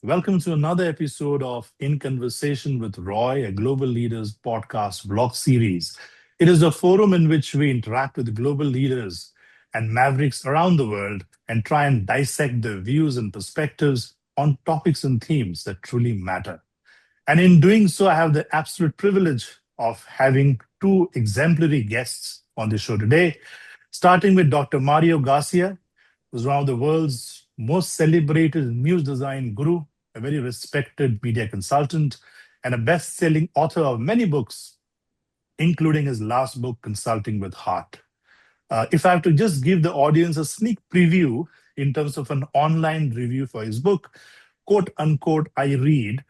Welcome to another episode of In Conversation with Roy, a Global Leaders podcast vlog series. It is a forum in which we interact with global leaders and mavericks around the world and try and dissect their views and perspectives on topics and themes that truly matter. And in doing so, I have the absolute privilege of having two exemplary guests on the show today, starting with Dr. Mario Garcia, who's one of the world's most celebrated news design guru, a very respected media consultant, and a best-selling author of many books, including his last book, Consulting with Heart. If I have to just give the audience a sneak preview in terms of an online review for his book, quote unquote, I read,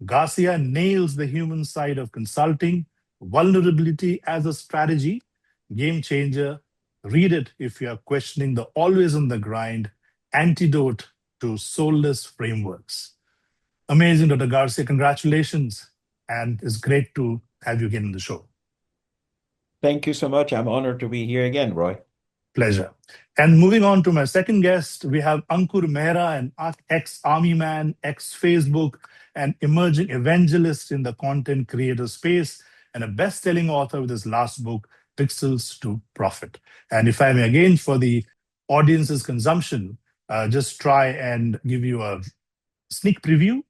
Garcia nails the human side of consulting, vulnerability as a strategy, game changer. Read it if you are questioning the always on the grind antidote to soulless frameworks. Amazing, Dr. Garcia. Congratulations. And it's great to have you again on the show. Thank you so much. I'm honored to be here again, Roy. Pleasure. And moving on to my second guest, we have Ankur Mehra, an ex-army man, ex-Facebook, and emerging evangelist in the content creator space, and a best-selling author with his last book, Pixels to Profit. And if I may again, for the audience's consumption, just try and give you a sneak preview,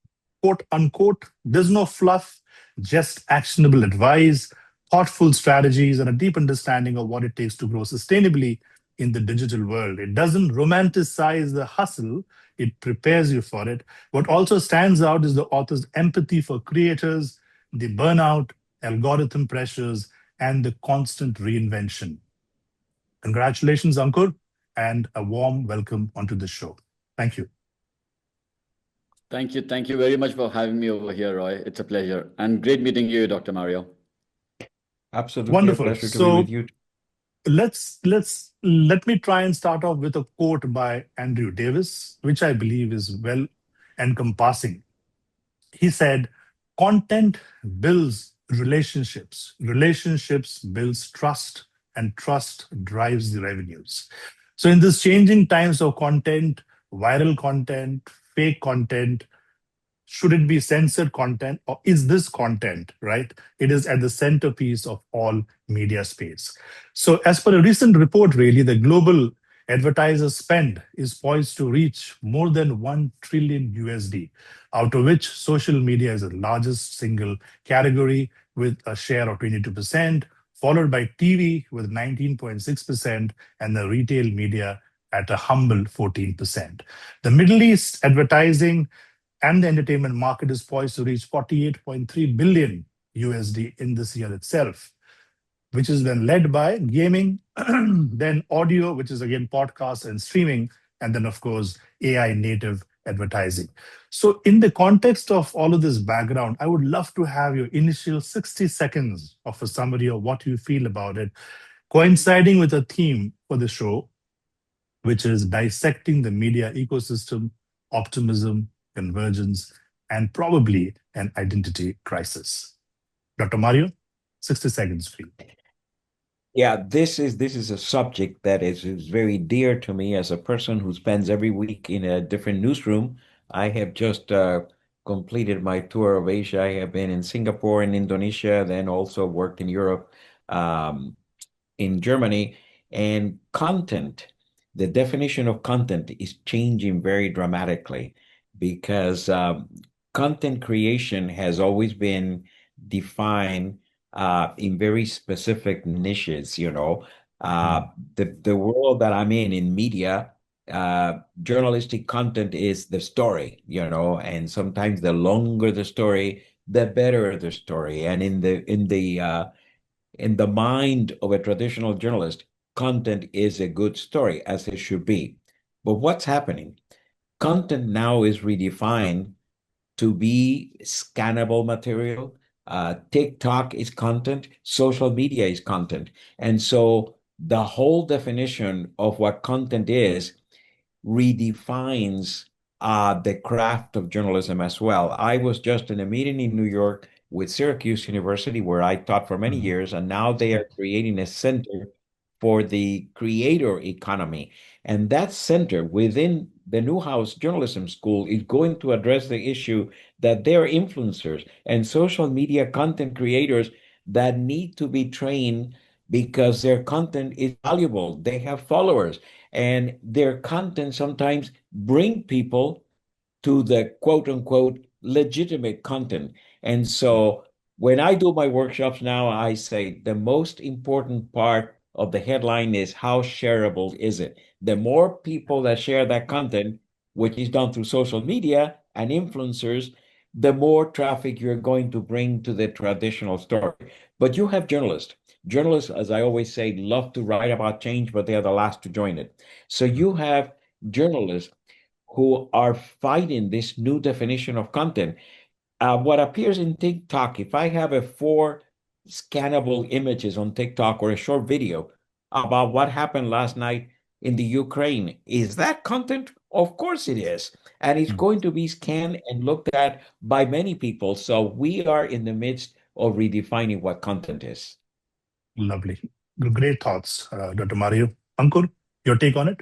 quote unquote. There's no fluff, just actionable advice, thoughtful strategies, and a deep understanding of what it takes to grow sustainably in the digital world. It doesn't romanticize the hustle, it prepares you for it. What also stands out is the author's empathy for creators, the burnout, algorithm pressures, and the constant reinvention. Congratulations, Ankur, and a warm welcome onto the show. Thank you. Thank you. Thank you very much for having me over here, Roy. It's a pleasure. And great meeting you, Dr. Mario. Absolutely. Wonderful. A pleasure to be with you. Let me try and start off with a quote by Andrew Davis, which I believe is well encompassing. He said, content builds relationships, relationships builds trust, and trust drives the revenues. So in this changing times of content, viral content, fake content, should it be censored content, or is this content, right? It is at the centerpiece of all media space. So as per a recent report, really, the global advertiser spend is poised to reach more than 1 trillion USD, out of which social media is the largest single category with a share of 22%, followed by TV with 19.6%, and the retail media at a humble 14%. The Middle East advertising and the entertainment market is poised to reach 48.3 billion USD in this year itself, which is then led by gaming, then audio, which is again podcasts and streaming, and then of course AI native advertising. So in the context of all of this background, I would love to have your initial 60 seconds of a summary of what you feel about it, coinciding with a theme for the show, which is dissecting the media ecosystem, optimism, convergence, and probably an identity crisis. Dr. Mario, 60 seconds, please. Yeah, this is a subject that is very dear to me as a person who spends every week in a different newsroom. I have just completed my tour of Asia. I have been in Singapore and Indonesia, then also worked in Europe, in Germany. And content, the definition of content is changing very dramatically because content creation has always been defined in very specific niches, you know. The world that I'm in media, journalistic content is the story, you know, and sometimes the longer the story, the better the story. And in the mind of a traditional journalist, content is a good story, as it should be. But what's happening? Content now is redefined to be scannable material. TikTok is content, social media is content. And so the whole definition of what content is redefines the craft of journalism as well. I was just in a meeting in New York with Syracuse University, where I taught for many years, and now they are creating a center for the creator economy. And that center within the Newhouse Journalism School is going to address the issue that there are influencers and social media content creators that need to be trained because their content is valuable. They have followers, and their content sometimes bring people to the quote unquote legitimate content. And so when I do my workshops now, I say the most important part of the headline is how shareable is it? The more people that share that content, which is done through social media and influencers, the more traffic you're going to bring to the traditional story. But you have journalists. Journalists, as I always say, love to write about change, but they are the last to join it. So you have journalists who are fighting this new definition of content. What appears in TikTok, if I have a four scannable images on TikTok or a short video about what happened last night in the Ukraine, is that content? Of course it is. And it's Mm. going to be scanned and looked at by many people. So we are in the midst of redefining what content is. Lovely. Great thoughts, Dr. Mario. Ankur, your take on it?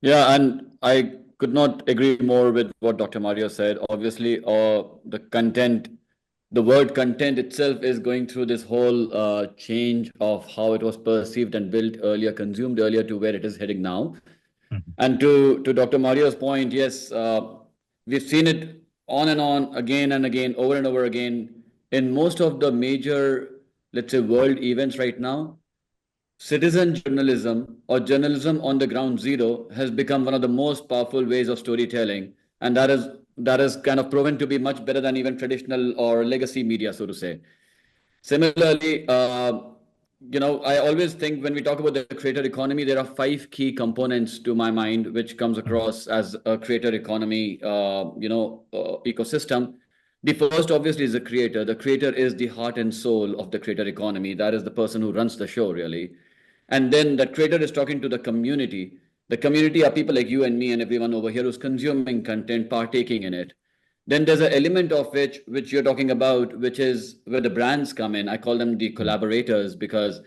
Yeah, and I could not agree more with what Dr. Mario said. Obviously, the content, the word content itself is going through this whole change of how it was perceived and built earlier, consumed earlier, to where it is heading now. Mhm. And to Dr. Mario's point, yes, we've seen it on and on, again and again, over and over again, in most of the major, let's say, world events right now. Citizen journalism, or journalism on the ground zero, has become one of the most powerful ways of storytelling, and that is kind of proven to be much better than even traditional or legacy media, so to say. Similarly, I always think when we talk about the creator economy, there are five key components to my mind, which comes Mhm. across as a creator economy, ecosystem. The first, obviously, is the creator. The creator is the heart and soul of the creator economy. That is the person who runs the show, really. And then the creator is talking to the community. The community are people like you and me and everyone over here who's consuming content, partaking in it. Then there's an element of which you're talking about, which is where the brands come in. I call them the Mm. collaborators because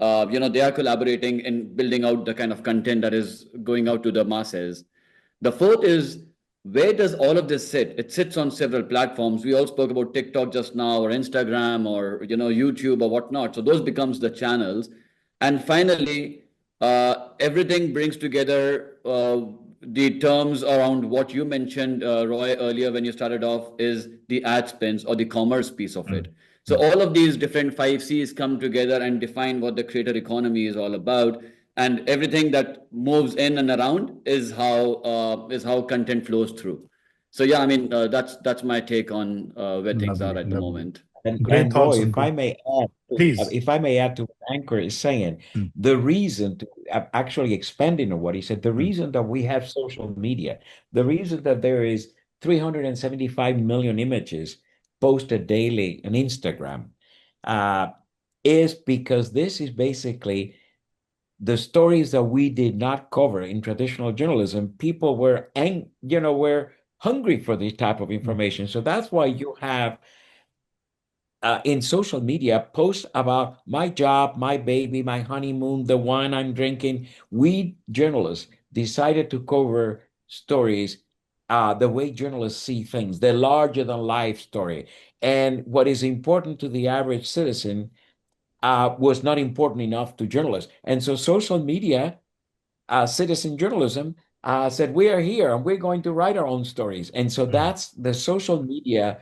they are collaborating in building out the kind of content that is going out to the masses. The fourth is, where does all of this sit? It sits on several platforms. We all spoke about TikTok just now, or Instagram, or YouTube, or whatnot. So those becomes the channels. And finally, everything brings together the terms around what you mentioned, Roy, earlier when you started off, is the ad spends or the commerce piece of Mm. it. So Mm. all of these different five C's come together and define what the creator economy is all about. And everything that moves in and around is how content flows through. So yeah, I mean, that's my take on where things are Lovely, at the lovely. moment. Great And thoughts, Roy, if Ankur. I may add, Please. to what Anchor is saying, Mm. the reason to actually expanding on what he said, the Mm. reason that we have social media, the reason that there is 375 million images posted daily on Instagram, uh, is because this is basically the stories that we did not cover in traditional journalism. People were hungry for this type of Mm. information. So that's why you have in social media posts about my job, my baby, my honeymoon, the wine I'm drinking. We journalists decided to cover stories the way journalists see things, the larger than life story. And what is important to the average citizen was not important enough to journalists. And so social media citizen journalism said, we are here and we're going to write our own stories. And so Mm. that's the social media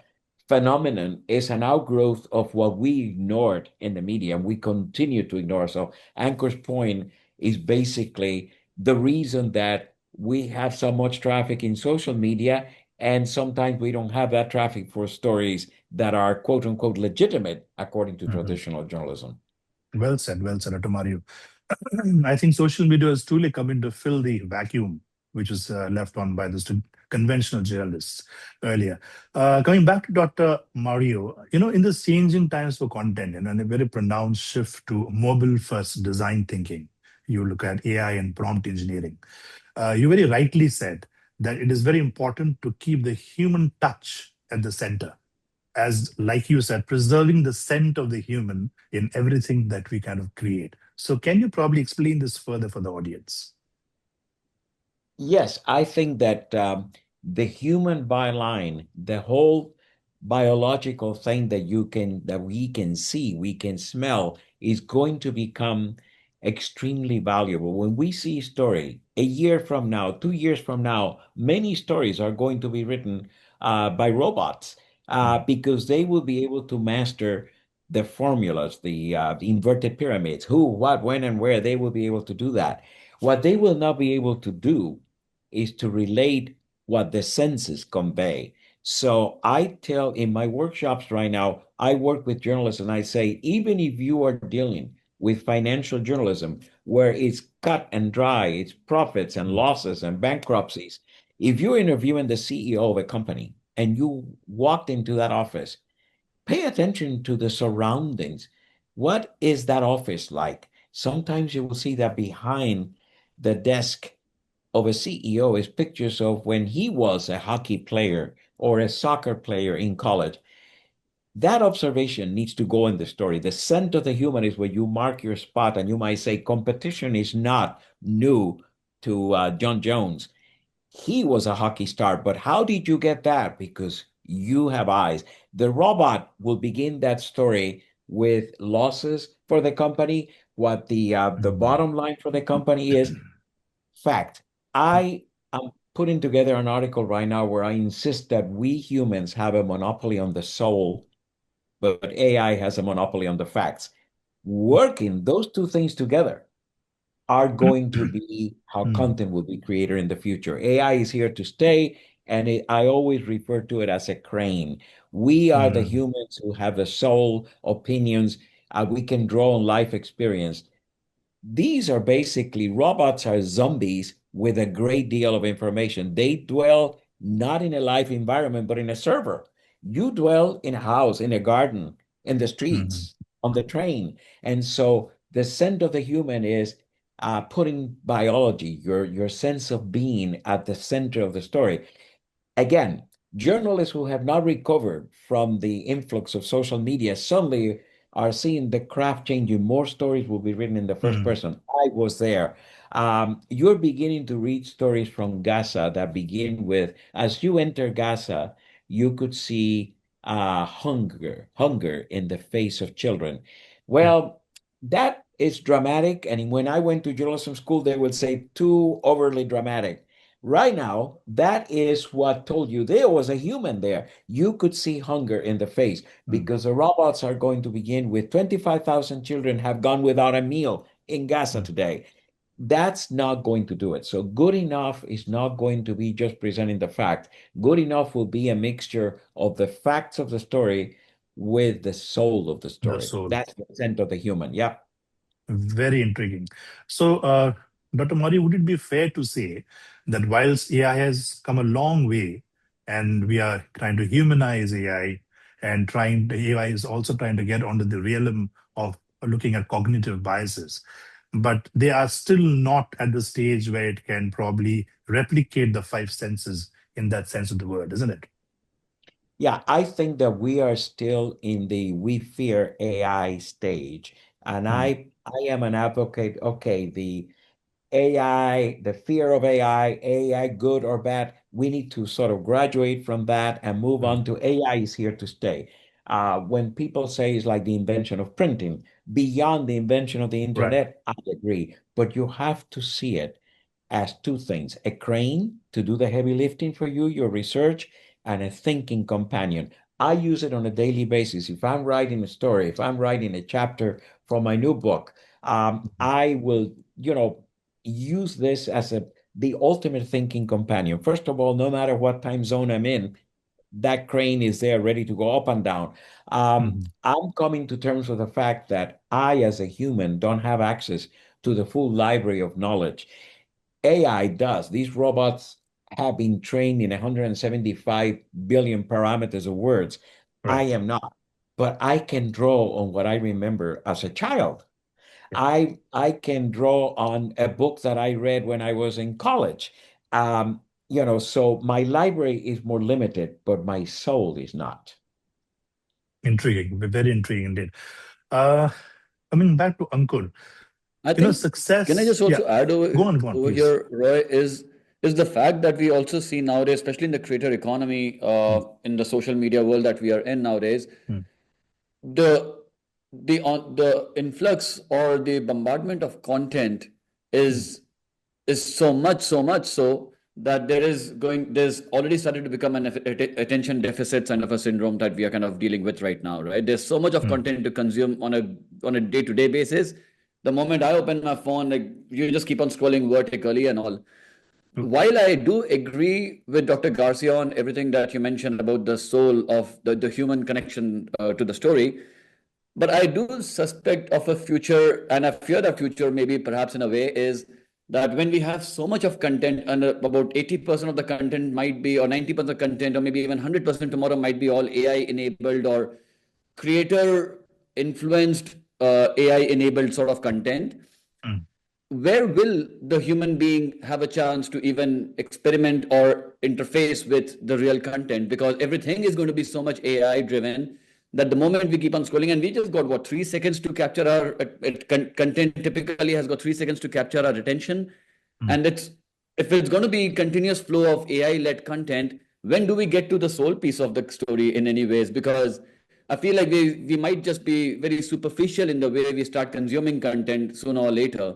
phenomenon is an outgrowth of what we ignored in the media and we continue to ignore. So Anchor's point is basically the reason that we have so much traffic in social media and sometimes we don't have that traffic for stories that are quote unquote legitimate according to Mhm. traditional journalism. Well said, Dr. Mario. I think social media has truly come in to fill the vacuum which was left on by the conventional journalists earlier. Coming back to Dr. Mario, in this changing times for content, and a very pronounced shift to mobile-first design thinking, you look at AI and prompt engineering. You very rightly said that it is very important to keep the human touch at the center, as like you said, preserving the scent of the human in everything that we kind of create. So can you probably explain this further for the audience? Yes, I think that the human byline, the whole biological thing that we can see, we can smell, is going to become extremely valuable. When we see a story a year from now, 2 years from now, many stories are going to be written by robots Mm, because they will be able to master the formulas, the inverted pyramids, who, what, when, and where. They will be able to do that. What they will not be able to do is to relate what the senses convey. So I tell in my workshops right now, I work with journalists and I say, even if you are dealing with financial journalism, where it's cut and dry, it's profits and mm, losses and bankruptcies, if you're interviewing the CEO of a company and you walked into that office, pay attention to the surroundings. What is that office like? Sometimes you will see that behind the desk of a CEO is pictures of when he was a hockey player or a soccer player in college. That observation needs to go in the story. The scent of the human is where you mark your spot, and you might say competition is not new to John Jones. He was a hockey star, but how did you get that? Because you have eyes. The robot will begin that story with losses for the company. What the mm, bottom line for the company is fact. I am putting together an article right now where I insist that we humans have a monopoly on the soul, but AI has a monopoly on the facts. Working those two things together are going to be how mm, content will be created in the future. AI is here to stay, and I always refer to it as a crane. We are the mm, humans who have the soul, opinions. We can draw on life experience. These are basically robots are zombies with a great deal of information. They dwell not in a live environment, but in a server. You dwell in a house, in a garden, in the mm, streets, on the train. And so the scent of the human is putting biology, your sense of being at the center of the story. Again, journalists who have not recovered from the influx of social media suddenly are seeing the craft changing. More stories will be written in the first mm, person. I was there. You're beginning to read stories from Gaza that begin with, as you enter Gaza, you could see hunger in the face of children. yeah, Well, that is dramatic. And when I went to journalism school, they would say too overly dramatic. Right now, that is what told you there was a human there. You could see hunger in the face mm, because the robots are going to begin with 25,000 children have gone without a meal in Gaza mm. today. That's not going to do it. So good enough is not going to be just presenting the fact. Good enough will be a mixture of the facts of the story with the soul of the The story. soul. That's the scent of the human. Yeah. Very intriguing. So, Dr. Maury, would it be fair to say that whilst AI has come a long way and we are trying to humanize AI and trying, the AI is also trying to get onto the realm of looking at cognitive biases, but they are still not at the stage where it can probably replicate the five senses in that sense of the word, isn't it? Yeah, I think that we are still in the we fear AI stage. And Mm, I am an advocate, okay, the AI, the fear of AI good or bad, we need to sort of graduate from that and move mm. on to AI is here to stay. When people say it's like the invention of printing, beyond the invention of the Right. internet, I agree. But you have to see it as two things: a crane to do the heavy lifting for you, your research, and a thinking companion. I use it on a daily basis. If I'm writing a story, if I'm writing a chapter from my new book, Mhm. I will, use this as the ultimate thinking companion. First of all, no matter what time zone I'm in, that crane is there ready to go up and down. Mhm. I'm coming to terms with the fact that I, as a human, don't have access to the full library of knowledge. AI does. These robots have been trained in 175 billion parameters of words. I Right. am not, but I can draw on what I remember as a child. Yeah. I can draw on a book that I read when I was in college. So my library is more limited, but my soul is not. Intriguing. Very intriguing indeed. Uh, Coming back to Ankur. I think, can I Success. just Yeah, also add go on, over please. here, Roy, is the fact that we also see nowadays, especially in the creator economy, Mm, in the social media world that we are in nowadays, mm, the the influx or the bombardment of content mm, is so much so that there's already started to become an attention deficit kind of a syndrome that we are kind of dealing with right now, right? There's so much of mm, content to consume on a day-to-day basis. The moment I open my phone, like, you just keep on scrolling vertically and all. mm, While I do agree with Dr. Garcia on everything that you mentioned about the soul of the human connection to the story, but I do suspect of a future, and I fear the future, maybe perhaps in a way, is that when we have so much of content, and about 80% of the content might be, or 90% of content, or maybe even 100% tomorrow might be all AI enabled or creator influenced, AI enabled sort of content, mm, where will the human being have a chance to even experiment or interface with the real content? Because everything is going to be so much AI driven that the moment we keep on scrolling, and we just got what, 3 seconds to capture our content typically has got 3 seconds to capture our attention. mm, And it's, if it's going to be continuous flow of AI led content, when do we get to the soul piece of the story in any ways? Because I feel like we might just be very superficial in the way we start consuming content sooner or later.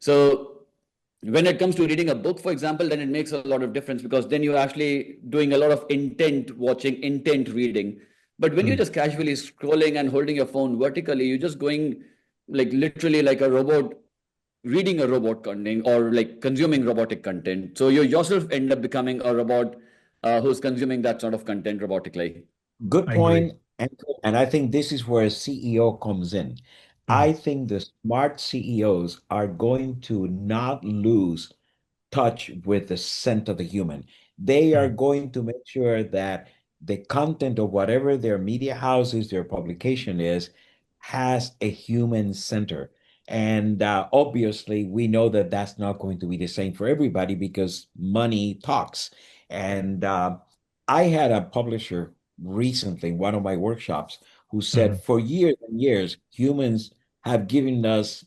So when it comes to reading a book, for example, then it makes a lot of difference, because then you're actually doing a lot of intent watching, intent reading. But when you're mm. just casually scrolling and holding your phone vertically, you're just going like literally like a robot reading a robot content, or like consuming robotic content. So you yourself end up becoming a robot who's consuming that sort of content robotically. Good I agree. point. And I think this is where a CEO comes in. Mm, I think the smart CEOs are going to not lose touch with the scent of the human. They are mm, going to make sure that the content of whatever their media houses, their publication is, has a human center. And obviously, we know that that's not going to be the same for everybody because money talks. And I had a publisher recently, in one of my workshops, who said mm, for years and years, humans have given us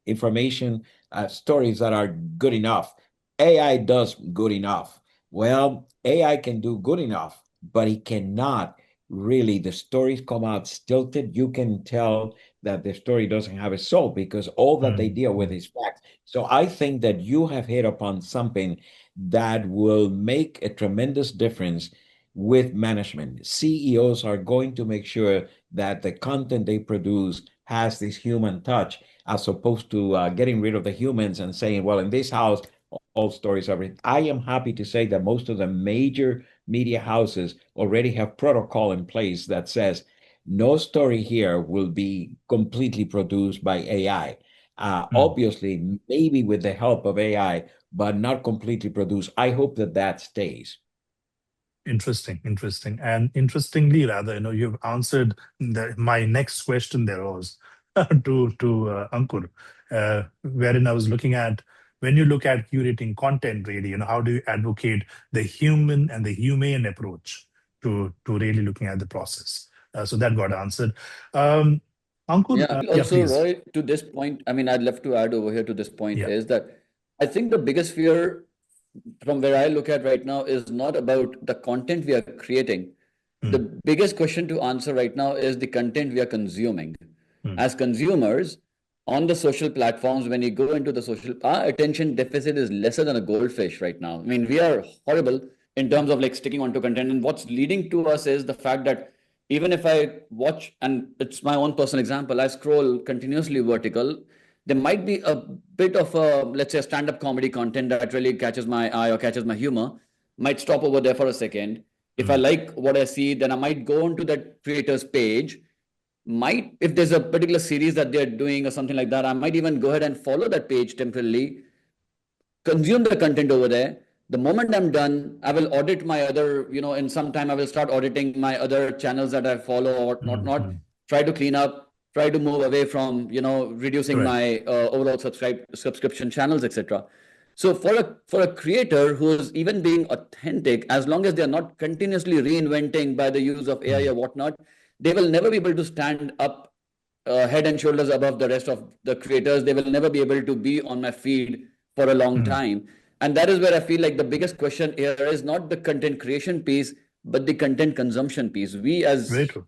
information, stories that are good enough. AI does good enough. Well, AI can do good enough, but it cannot really. The stories come out stilted. You can tell that the story doesn't have a soul because all that they mm, deal with mm. is facts. So I think that you have hit upon something that will make a tremendous difference with management. CEOs are going to make sure that the content they produce has this human touch, as opposed to getting rid of the humans and saying, well, in this house, all stories are written. I am happy to say that most of the major media houses already have protocol in place that says no story here will be completely produced by AI. Mm. Obviously, maybe with the help of AI, but not completely produced. I hope that that stays. Interesting, interesting. And interestingly, rather, you've answered my next question there was to Ankur, wherein I was looking at, when you look at curating content, really, how do you advocate the human and the humane approach to really looking at the process? So that got answered. Ankur, Yeah, yeah, also, please. Roy, to this point, I mean, I'd love to add over here to this point Yeah. is that I think the biggest fear from where I look at right now is not about the content we are creating. The Mm, biggest question to answer right now is the content we are consuming. mm, As consumers on the social platforms, when you go into the social, our attention deficit is lesser than a goldfish right now. I mean, we are horrible in terms of like sticking onto content. And what's leading to us is the fact that even if I watch, and it's my own personal example, I scroll continuously vertical, there might be a bit of a, let's say, a stand-up comedy content that really catches my eye or catches my humor, might stop over there for a second. If I mm, like what I see, then I might go onto that creator's page. Might, if there's a particular series that they're doing or something like that, I might even go ahead and follow that page temporarily, consume the content over there. The moment I'm done, I will audit my other, in some time I will start auditing my other channels that I follow or mm, not, mm. try to clean up, try to move away from, reducing Right. my overall subscription channels, etc. So for a creator who's even being authentic, as long as they're not continuously reinventing by the use of AI Mm, or whatnot, they will never be able to stand up head and shoulders above the rest of the creators. They will never be able to be on my feed for a long time. And that is where I feel like the biggest question here is not the content creation piece, but the content consumption piece. We as Very true.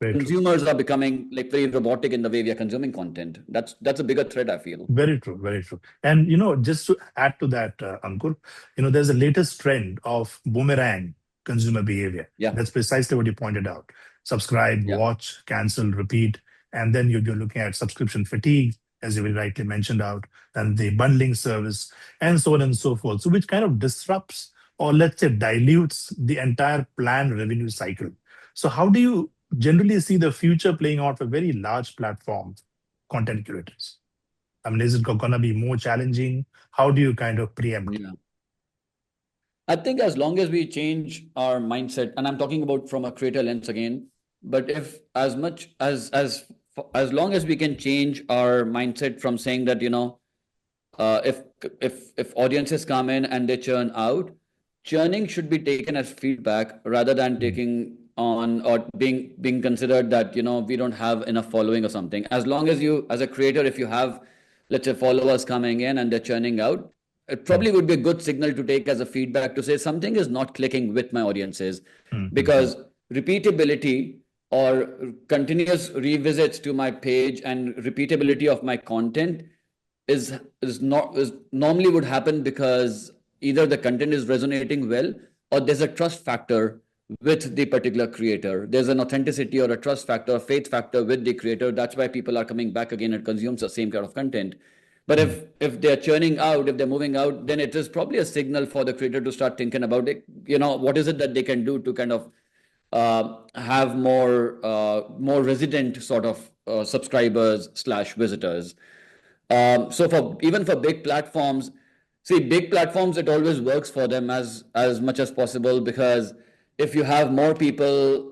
Very true. consumers are becoming like very robotic in the way we are consuming content. That's a bigger threat, I feel. Very true, very true. And just to add to that, Ankur, there's a latest trend of boomerang consumer behavior. Yeah. That's precisely what you pointed out. Subscribe, Yeah. watch, cancel, repeat, and then you're looking at subscription fatigue, as you very rightly mentioned out, and the bundling service, and so on and so forth. So which kind of disrupts, or let's say dilutes, the entire planned revenue cycle. So how do you generally see the future playing out for very large platform content curators? I mean, is it going to be more challenging? How do you kind of preempt? Yeah. I think as long as we change our mindset, and I'm talking about from a creator lens again, but if as much as long as we can change our mindset from saying that, if audiences come in and they churn out, churning should be taken as feedback rather than taking on or being considered that we don't have enough following or something. As long as you, as a creator, if you have, let's say, followers coming in and they're churning out, it probably would be a good signal to take as a feedback to say something is not clicking with my audiences, because repeatability or continuous revisits to my page and repeatability of my content is normally would happen because either the content is resonating well or there's a trust factor with the particular creator. There's an authenticity or a trust factor, a faith factor with the creator. That's why people are coming back again and consumes the same kind of content. But if they're churning out, if they're moving out, then it is probably a signal for the creator to start thinking about it. What is it that they can do to kind of have more resident sort of subscribers / visitors. So even for big platforms, see, big platforms, it always works for them as much as possible, because if you have more people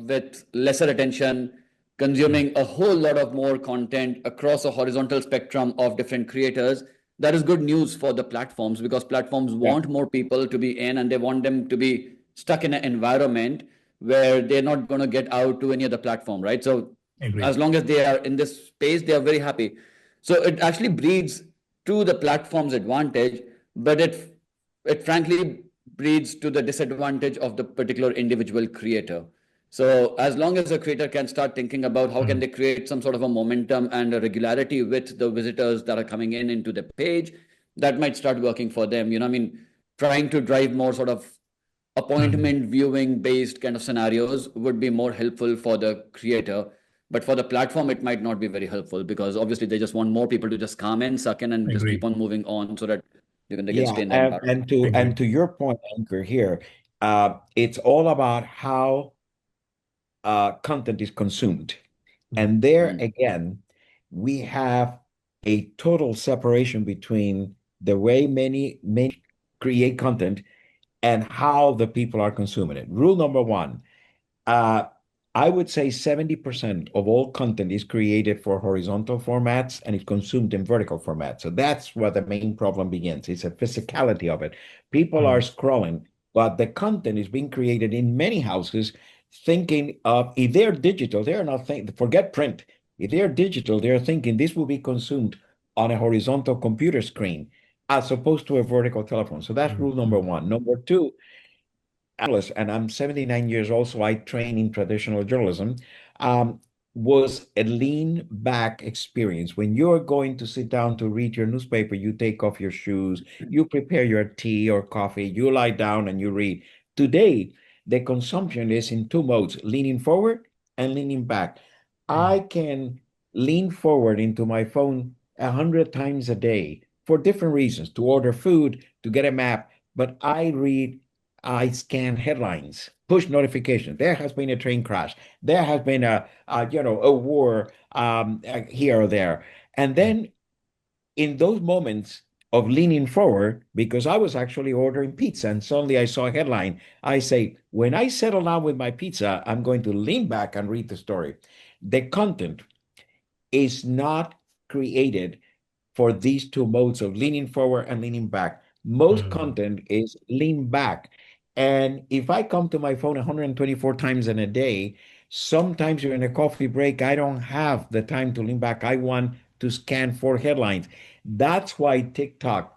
with lesser attention consuming a whole lot of more content across a horizontal spectrum of different creators, that is good news for the platforms, because platforms want more people to be in, and they want them to be stuck in an environment where they're not going to get out to any other platform, right? So Agreed. as long as they are in this space, they are very happy. So it actually breeds to the platform's advantage, but it frankly breeds to the disadvantage of the particular individual creator. So as long as a creator can start thinking about how can they create some sort of a momentum and a regularity with the visitors that are coming in into the page, that might start working for them. I mean, trying to drive more sort of appointment viewing based kind of scenarios would be more helpful for the creator. But for the platform, it might not be very helpful, because obviously they just want more people to just come in, suck in, and just keep on moving on so that they can stay in the environment. And to your point, Anchor, here, it's all about how content is consumed. And there again, we have a total separation between the way many create content and how the people are consuming it. Rule number one, I would say 70% of all content is created for horizontal formats and is consumed in vertical formats. So that's where the main problem begins. It's a physicality of it. People are scrolling, but the content is being created in many houses thinking of, if they're digital, they're not thinking, forget print. If they're digital, they're thinking this will be consumed on a horizontal computer screen as opposed to a vertical telephone. So that's rule number one. Number two, and I'm 79 years old, so I train in traditional journalism, was a lean back experience. When you're going to sit down to read your newspaper, you take off your shoes, you prepare your tea or coffee, you lie down and you read. Today, the consumption is in two modes, leaning forward and leaning back. I can lean forward into my phone 100 times a day for different reasons, to order food, to get a map, but I scan headlines, push notifications. There has been a train crash. There has been a war here or there. And then in those moments of leaning forward, because I was actually ordering pizza and suddenly I saw a headline, I say, when I settle down with my pizza, I'm going to lean back and read the story. The content is not created for these two modes of leaning forward and leaning back. Most content is lean back. And if I come to my phone 124 times in a day, Sometimes during a coffee break, I don't have the time to lean back. I want to scan four headlines. That's why TikTok,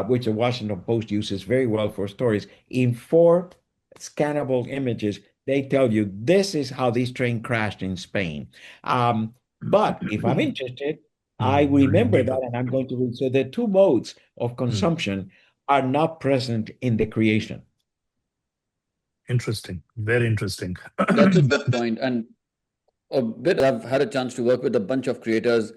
which the Washington Post uses very well for stories, in four scannable images, they tell you this is how this train crashed in Spain. But if I'm interested, I You dig remember deeper. that and I'm going to read. So the two modes of Hmm. consumption are not present in the creation. Interesting. Very interesting. That's a good point. And a bit I've had a chance to work with a bunch of creators.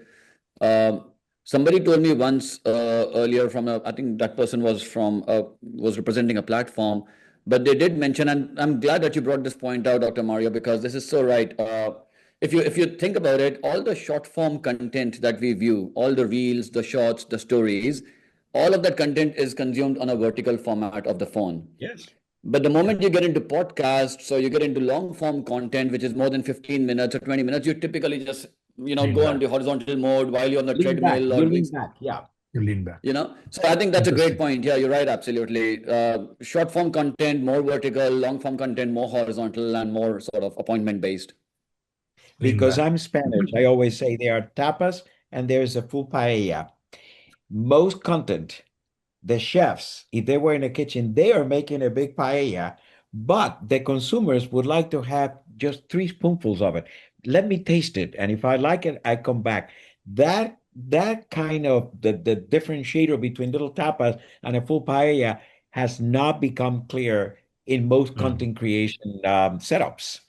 Um, Somebody told me once earlier from I think that person was was representing a platform, but they did mention, and I'm glad that you brought this point out, Dr. Mario, because this is so right. If you think about it, all the short form content that we view, all the reels, the shorts, the stories, all of that content is consumed on a vertical format of the phone. Yes. But the Yeah. moment you get into podcasts or you get into long form content, which is more than 15 minutes or 20 minutes, you typically just, Lean go back. into horizontal mode while you're on the Lean back. treadmill or You doing, lean back. Yeah. You lean back. So I think that's a great Interesting. point. Yeah, you're right. Absolutely. Short form content, more vertical, long form content, more horizontal and more sort of appointment based. Lean Because back. I'm Spanish, I always say there are tapas and there's a full paella. Most content, the chefs, if they were in a kitchen, they are making a big paella, but the consumers would like to have just three spoonfuls of it. Let me taste it, and if I like it, I come back. That kind of the differentiator between little tapas and a full paella has not become clear in most Mm. content creation setups.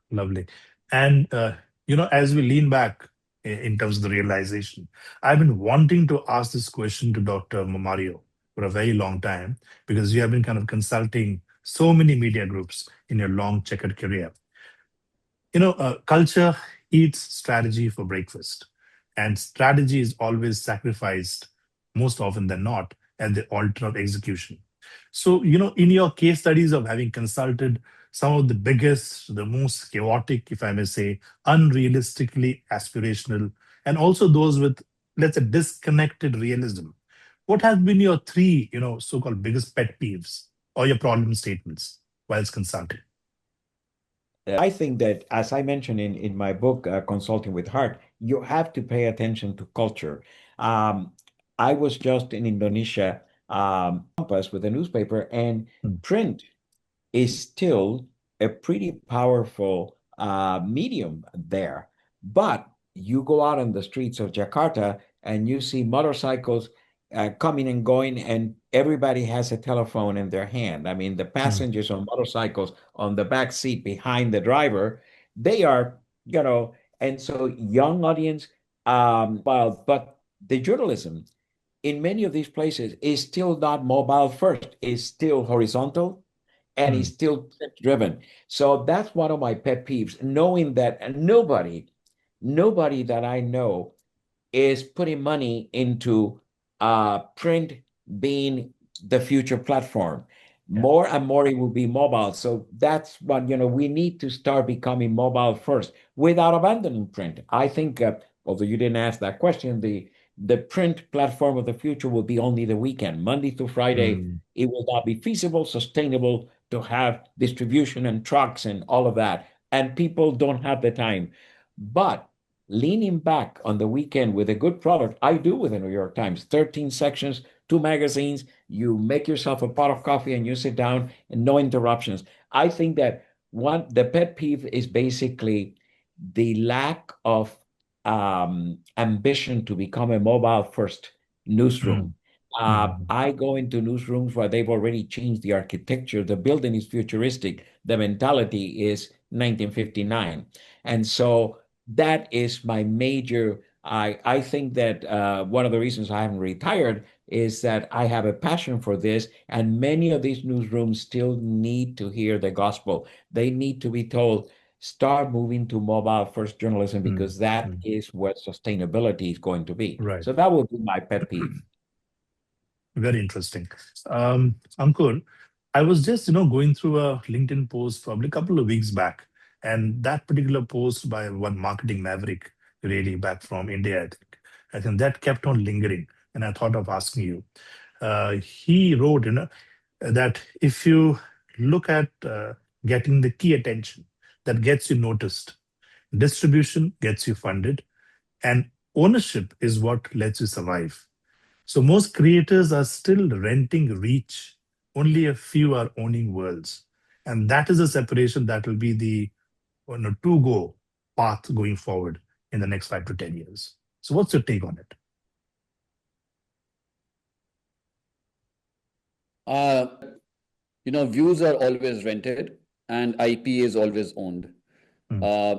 Lovely. And as we lean back in terms of the realization, I've been wanting to ask this question to Dr. Mario for a very long time because you have been kind of consulting so many media groups in your long checkered career. Culture eats strategy for breakfast, and strategy is always sacrificed, most often than not, at the altar of execution. So, in your case studies of having consulted some of the biggest, the most chaotic, if I may say, unrealistically aspirational, and also those with, let's say, disconnected realism, what has been your three, so-called biggest pet peeves or your problem statements whilst consulting? I think that, as I mentioned in my book, Consulting with Heart, you have to pay attention to culture. Um, I was just in Indonesia, Compass with a newspaper, and Mm, print is still a pretty powerful medium there. But you go out on the streets of Jakarta and you see motorcycles coming and going, and everybody has a telephone in their hand. I mean, the mm, passengers on motorcycles on the back seat behind the driver, they are, and so young audience, but the journalism in many of these places is still not mobile first, is still horizontal and mm, is still driven. So that's one of my pet peeves, knowing that nobody that I know is putting money into print being the future platform. yeah. More and more it will be mobile. So that's what, we need to start becoming mobile first without abandoning print. I think, although you didn't ask that question, the print platform of the future will be only the weekend, Monday through Friday. Mm, It will not be feasible, sustainable to have distribution and trucks and all of that. And people don't have the time. But leaning back on the weekend with a good product, I do with the New York Times, 13 sections, two magazines. You make yourself a pot of coffee and you sit down and no interruptions. I think that the pet peeve is basically the lack of ambition to become a mobile first mm, newsroom. mm, I go into newsrooms where they've already changed the architecture. The building is futuristic. The mentality is 1959. And so that is my major. I think that one of the reasons I haven't retired is that I have a passion for this, and many of these newsrooms still need to hear the gospel. They need to be told, start moving to mobile first journalism mm, because that mm. is what sustainability is going to be. Right. So that would be my pet peeve. Very interesting. Ankur, I was just, going through a LinkedIn post probably a couple of weeks back, and that particular post by one marketing maverick, really back from India, I think. I think that kept on lingering, and I thought of asking you. He wrote, that if you look at getting the key attention, that gets you noticed. Distribution gets you funded, and ownership is what lets you survive. So most creators are still renting reach. Only a few are owning worlds. And that is a separation that will be the to go path going forward in the next 5 to 10 years. So what's your take on it? Views are always rented and IP is always owned. Mm, Uh,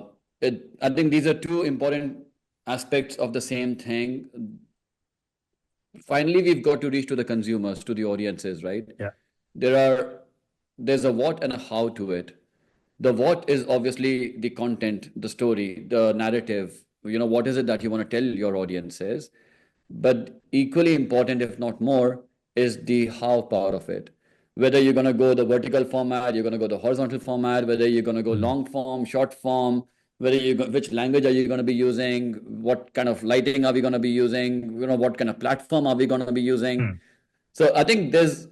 I think these are two important aspects of the same thing. Finally, we've got to reach to the consumers, to the audiences, right? yeah. There are there's a what and a how to it. The what is obviously the content, the story, the narrative. What is it that you want to tell your audiences? But equally important, if not more, is the how part of it. Whether you're going to go the vertical format, you're going to go the horizontal format, whether you're going to go Mm, long form, short form, which language are you going to be using, what kind of lighting are we going to be using, what kind of platform are we going to be using. mm, So I think there's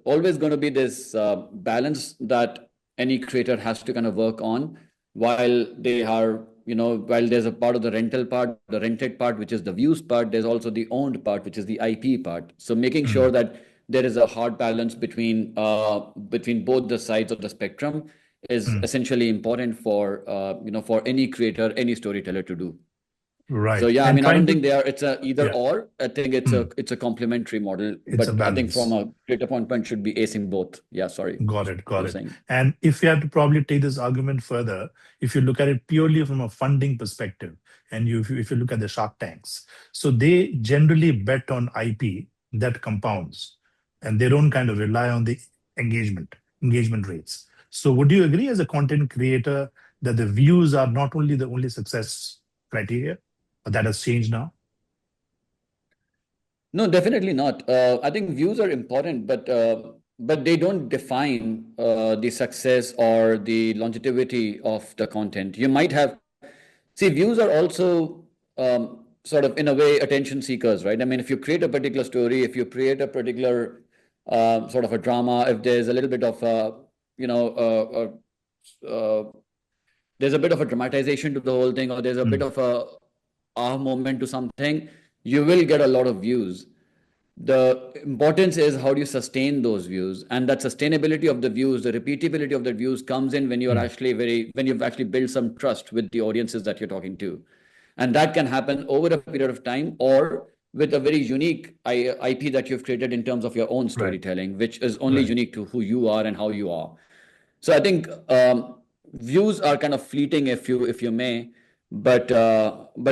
always going to be this balance that any creator has to kind of work on while they are, while there's a part of the rental part, the rented part, which is the views part, there's also the owned part, which is the IP part. So making sure mm. that there is a hard balance between both the sides of the spectrum is Mm. essentially important for any creator, any storyteller to do. So Right. yeah, I And mean, I trying don't to, think it's a either yeah, or. I think it's a mm, it's a complementary model, it's a but I think from balance. a creator point should be acing both. Yeah, sorry, Got it. you Got were it. saying. And if you have to probably take this argument further, if you look at it purely from a funding perspective, and if you look at the Shark Tanks, so they generally bet on IP that compounds, and they don't kind of rely on the engagement rates. So would you agree as a content creator that the views are not only the only success criteria, but that has changed now? No, definitely not. I think views are important, but they don't define the success or the longevity of the content. You might have see views are also sort of in a way attention seekers, right? I mean, if you create a particular story, if you create a particular sort of a drama, if there's a little bit of you know there's a bit of a dramatization to the whole thing, or there's a bit Mm, of a ah moment to something, you will get a lot of views. The importance is how do you sustain those views, and that sustainability of the views, the repeatability of the views comes in when mm, when you've actually built some trust with the audiences that you're talking to, and that can happen over a period of time or with a very unique IP that you've created in terms of your own right. storytelling, which is only Right. unique to who you are and how you are. So I think views are kind of fleeting, if you may, but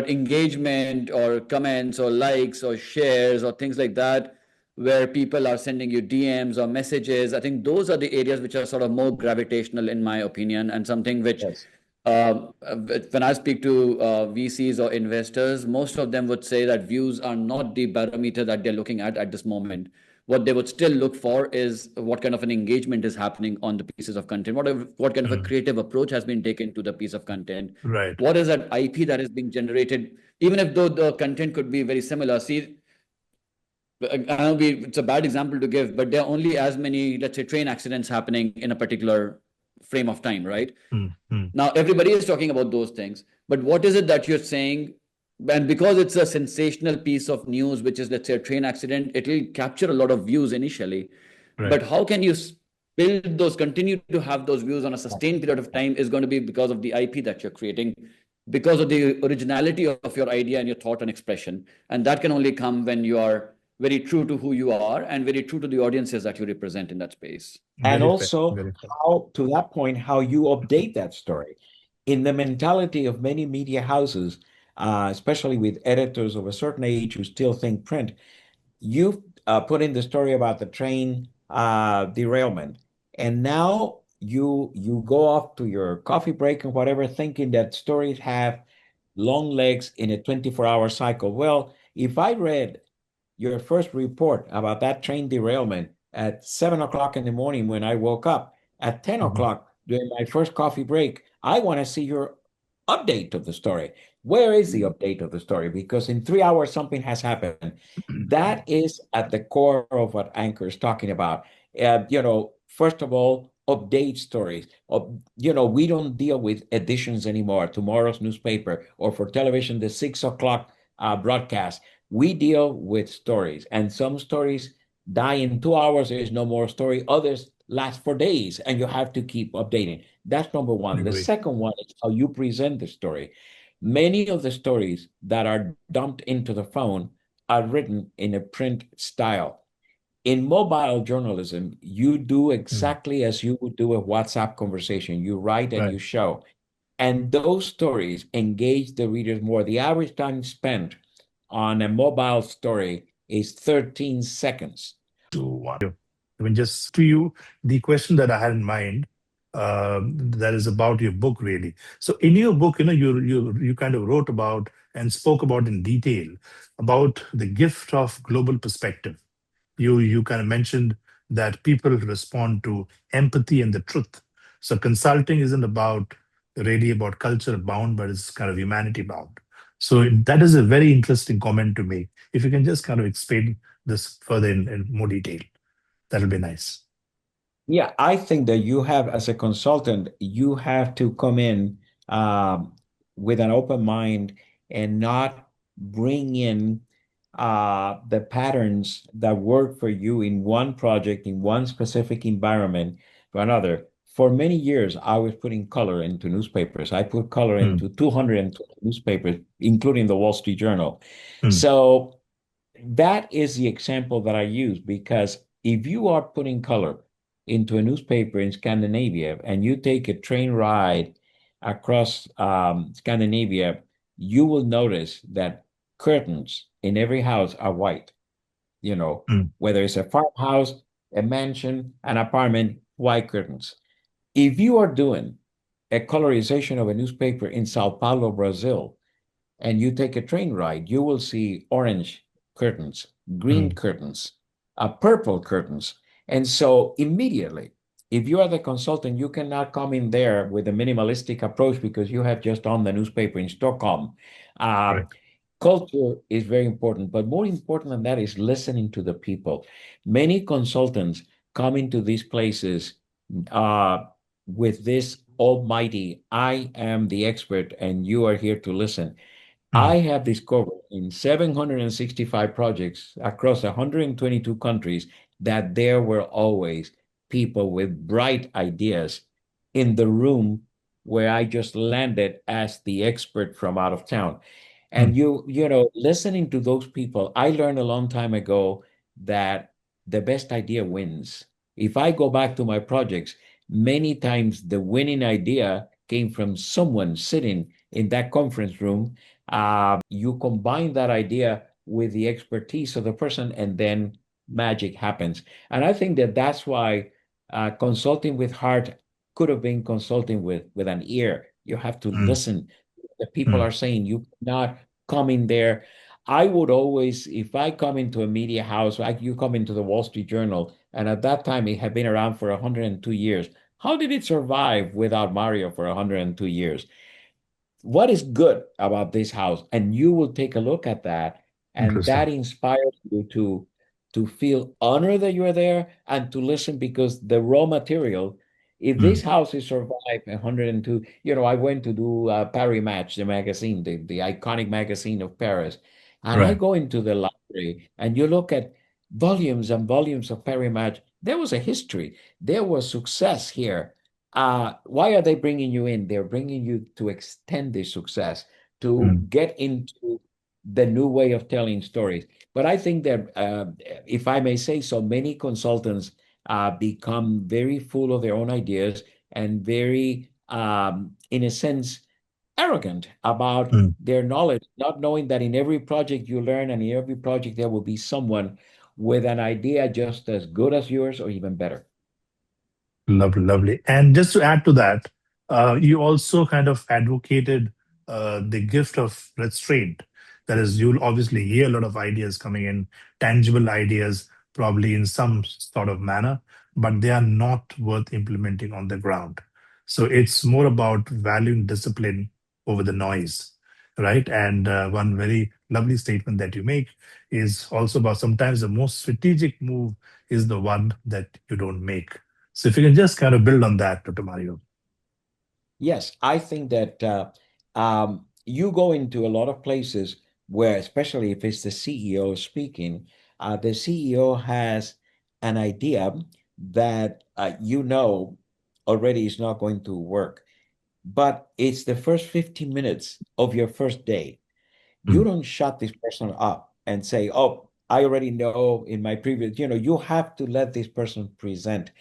engagement or comments or likes or shares or things like that, where people are sending you DMs or messages, I think those are the areas which are sort of more gravitational, in my opinion, and something which Yes. when I speak to VCs or investors, most of them would say that views are not the barometer that they're looking at this moment. What they would still look for is what kind of an engagement is happening on the pieces of content. What kind of a Mm, creative approach has been taken to the piece of content? right. What is that IP that is being generated? Even if though the content could be very similar. See, it's a bad example to give, but there are only as many, let's say, train accidents happening in a particular frame of time, right? Mm, mm, Now, everybody is talking about those things, but what is it that you're saying? And because it's a sensational piece of news, which is, let's say, a train accident, it will capture a lot of views initially. right. But how can you continue to have those views on a sustained period of time is going to be because of the IP that you're creating, because of the originality of your idea and your thought and expression. And that can only come when you are very true to who you are and very true to the audiences that you represent in that space. And Very fair. also, Very fair. how, to that point, how you update that story. In the mentality of many media houses, especially with editors of a certain age who still think print, you put in the story about the train derailment, and now you go off to your coffee break and whatever, thinking that stories have long legs in a 24-hour cycle. Well, if I read your first report about that train derailment at 7 o'clock in the morning when I woke up, at 10 Mhm. o'clock during my first coffee break, I want to see your update of the story. Where is the update of the story? Because in 3 hours, something has happened. That is at the core of what Anchor is talking about. First of all, update stories. We don't deal with editions anymore, tomorrow's newspaper, or for television, the 6 o'clock broadcast. We deal with stories, and some stories die in 2 hours. There is no more story. Others last for days, and you have to keep updating. That's number I one. The agree. second one is how you present the story. Many of the stories that are dumped into the phone are written in a print style. In mobile journalism, you do Mm. exactly as you would do a WhatsApp conversation. You write and Right. you show. And those stories engage the readers more. The average time spent on a mobile story is 13 seconds. To one. I mean, just to you, the question that I had in mind, that is about your book, really. So, in your book, you kind of wrote about and spoke about in detail about the gift of global perspective. You kind of mentioned that people respond to empathy and the truth. So, consulting isn't about really about culture bound, but it's kind of humanity bound. So, that is a very interesting comment to make. If you can just kind of explain this further in more detail. That'll be nice. Yeah, I think that you have, as a consultant, you have to come in um, with an open mind and not bring in the patterns that work for you in one project, in one specific environment to another. For many years, I was putting color into newspapers. I put color Mm, into 220 newspapers, including the Wall Street Journal. mm, So that is the example that I use, because if you are putting color into a newspaper in Scandinavia and you take a train ride across Scandinavia, you will notice that curtains in every house are white, mm, whether it's a farmhouse, a mansion, an apartment, white curtains. If you are doing a colorization of a newspaper in Sao Paulo, Brazil, and you take a train ride, you will see orange curtains, green mm, curtains, purple curtains. And so immediately, if you are the consultant, you cannot come in there with a minimalistic approach because you have just done the newspaper in Stockholm. right. Um, Culture is very important, but more important than that is listening to the people. Many consultants come into these places uh, with this almighty, I am the expert and you are here to listen. Mm, I have discovered in 765 projects across 122 countries that there were always people with bright ideas in the room where I just landed as the expert from out of town. mm, And listening to those people, I learned a long time ago that the best idea wins. If I go back to my projects, many times the winning idea came from someone sitting in that conference room. You combine that idea with the expertise of the person, and then magic happens. And I think that that's why consulting with heart could have been consulting with an ear. You have to mm, listen to what the people mm, are saying. You cannot come in there. I would always, if I come into a media house, like you come into the Wall Street Journal, and at that time it had been around for 102 years. How did it survive without Mario for 102 years? What is good about this house? And you will take a look at that, and that interesting. inspires you to feel honor that you're there and to listen, because the raw material, if Mm, this house is survived 102, I went to do Paris Match, the magazine, the iconic magazine of Paris, and I right. go into the library and you look at volumes and volumes of Paris Match. There was a history, there was success here. Why are they bringing you in? They're bringing you to extend the success, to Mm, get into the new way of telling stories. But I think that, if I may say so, many consultants become very full of their own ideas and very, in a sense, arrogant about mm. their knowledge, not knowing that in every project you learn and in every project there will be someone with an idea just as good as yours or even better. Lovely, lovely. And just to add to that, you also kind of advocated the gift of restraint. That is, you'll obviously hear a lot of ideas coming in, tangible ideas, probably in some sort of manner, but they are not worth implementing on the ground. So it's more about valuing discipline over the noise, right? And one very lovely statement that you make is also about sometimes the most strategic move is the one that you don't make. So if you can just kind of build on that, Dr. Mario. Yes, I think that you go into a lot of places where, especially if it's the CEO speaking, the CEO has an idea that you know already is not going to work, but it's the first 15 minutes of your first day. You Mm, don't shut this person up and say, "Oh, I already know in my previous," you have to let this person present.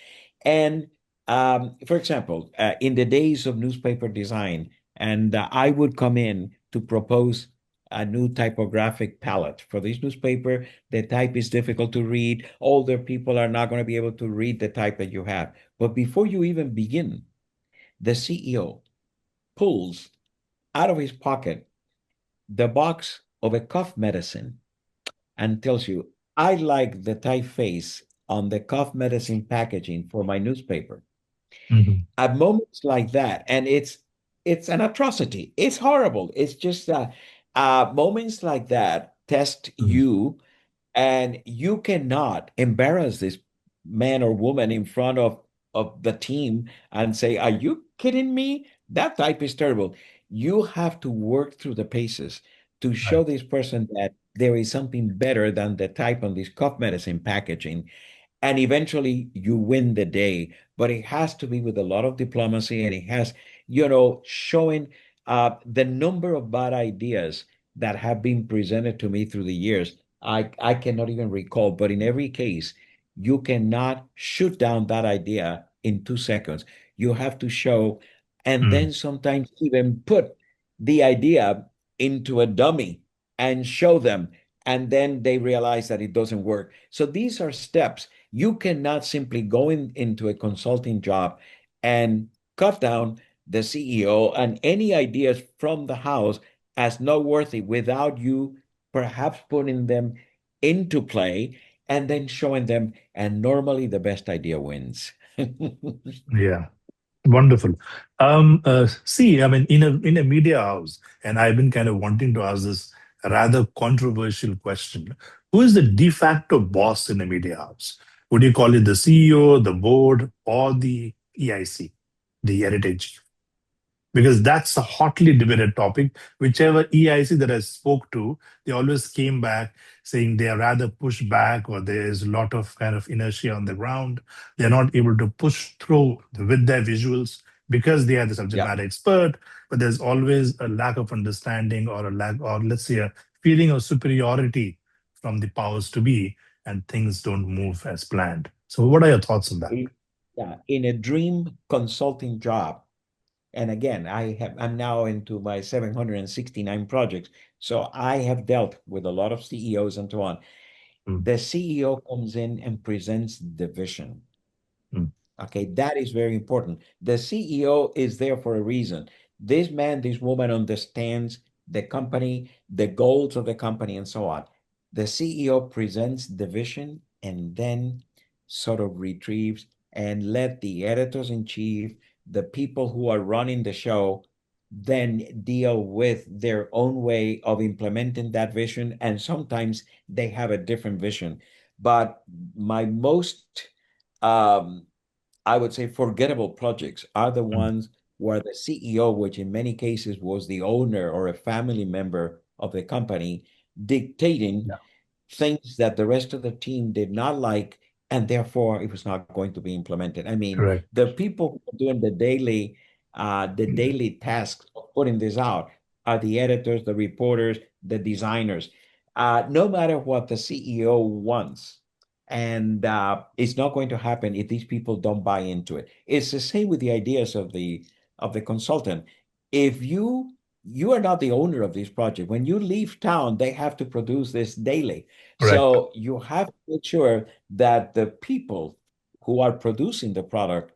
And for example, in the days of newspaper design, and I would come in to propose a new typographic palette for this newspaper. The type is difficult to read. Older people are not going to be able to read the type that you have. But before you even begin, the CEO pulls out of his pocket the box of a cough medicine and tells you, I like the typeface on the cough medicine packaging for my newspaper. mhm, At moments like that, and it's an atrocity. It's horrible. It's just moments like that test mm, you, and you cannot embarrass this man or woman in front of the team and say, "Are you kidding me? That type is terrible." You have to work through the paces to show right. this person that there is something better than the type on this cough medicine packaging, and eventually you win the day. But it has to be with a lot of diplomacy, and it has, showing the number of bad ideas that have been presented to me through the years. I cannot even recall, but in every case, you cannot shoot down that idea in 2 seconds. You have to show, and Mm, then sometimes even put the idea into a dummy and show them, and then they realize that it doesn't work. So these are steps. You cannot simply go into a consulting job and cut down the CEO and any ideas from the house as not worthy without you perhaps putting them into play and then showing them. And normally the best idea wins. yeah. Wonderful. See, I mean, in a media house, and I've been kind of wanting to ask this rather controversial question: who is the de facto boss in a media house? Would you call it the CEO, the board, or the EIC, the editor-in-chief? Because that's a hotly debated topic. Whichever EIC that I spoke to, they always came back saying they are rather pushed back, or there is a lot of kind of inertia on the ground. They're not able to push through with their visuals because they are the subject Yeah. matter expert. But there's always a lack of understanding, or a lack, or let's say a feeling of superiority from the powers to be, and things don't move as planned. So, what are your thoughts on that? In, yeah. In a dream consulting job, and again, I'm now into my 769 projects. So I have dealt with a lot of CEOs and so on. Mm, The CEO comes in and presents the vision. mm, Okay, that is very important. The CEO is there for a reason. This man, this woman understands the company, the goals of the company, and so on. The CEO presents the vision and then sort of retrieves and let the editors in chief, the people who are running the show, then deal with their own way of implementing that vision. And sometimes they have a different vision. But my most um, I would say forgettable projects are the mm. ones where the CEO, which in many cases was the owner or a family member of the company, dictating Yeah, things that the rest of the team did not like, and therefore it was not going to be implemented. I mean, correct. the people who are doing the daily tasks of putting this out are the editors, the reporters, the designers. No matter what the CEO wants, and it's not going to happen if these people don't buy into it. It's the same with the ideas of the consultant. If you are not the owner of this project. When you leave town, they have to produce this daily. Correct. So you have to make sure that the people who are producing the product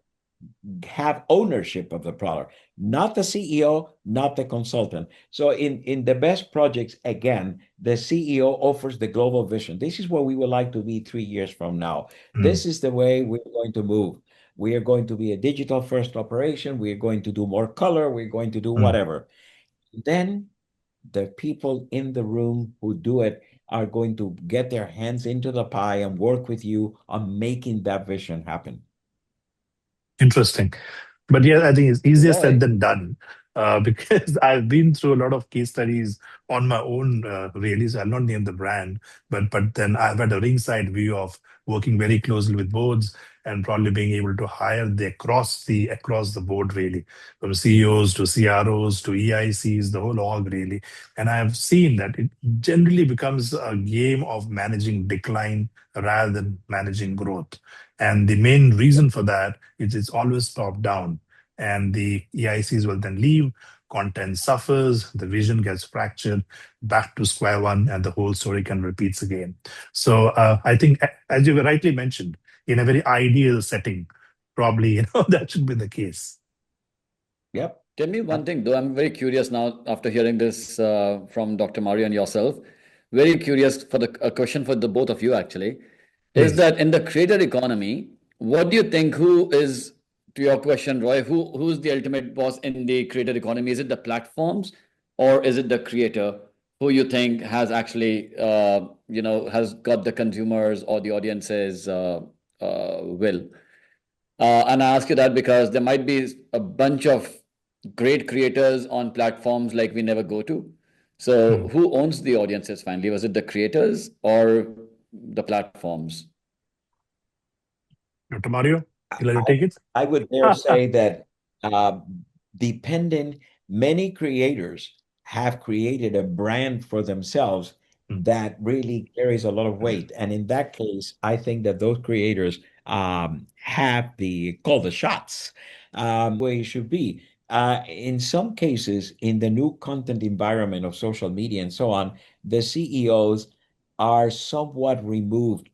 have ownership of the product, not the CEO, not the consultant. So in the best projects, again, the CEO offers the global vision. This is where we would like to be 3 years from now. Mm, This is the way we're going to move. We are going to be a digital first operation. We're going to do more color. We're going to do mm. whatever. Then the people in the room who do it are going to get their hands into the pie and work with you on making that vision happen. Interesting. But yeah, I think it's easier said Right. than done, because I've been through a lot of case studies on my own, really. So I'll not name the brand, but then I've had a ringside view of working very closely with boards and probably being able to hire across the board, really, from CEOs to CROs to EICs, the whole org, really. And I've seen that it generally becomes a game of managing decline rather than managing growth. And the main reason for that is it's always top down. And the EICs will then leave, content suffers, the vision gets fractured, back to square one, and the whole story can repeats again. So I think, as you rightly mentioned, in a very ideal setting, probably that should be the case. Yep. Tell me Uh, one thing, though. I'm very curious now after hearing this from Dr. Mario and yourself. Very curious for a question for the both of you, actually. Is Please. that in the creator economy, what do you think? Who is, to your question, Roy, who's the ultimate boss in the creator economy? Is it the platforms or is it the creator who you think has actually, has got the consumers or the audience's will? And I ask you that because there might be a bunch of great creators on platforms like we never go to. Hmm. So, who owns the audiences finally? Was it the creators or the platforms? Dr. Mario, you like to I, take it? I would dare say that uh, dependent, many creators have created a brand for themselves Hmm. that really carries a lot of weight. And in that case, I think that those creators have the call the shots. Way it should be. In some cases, in the new content environment of social media and so on, the CEOs are somewhat removed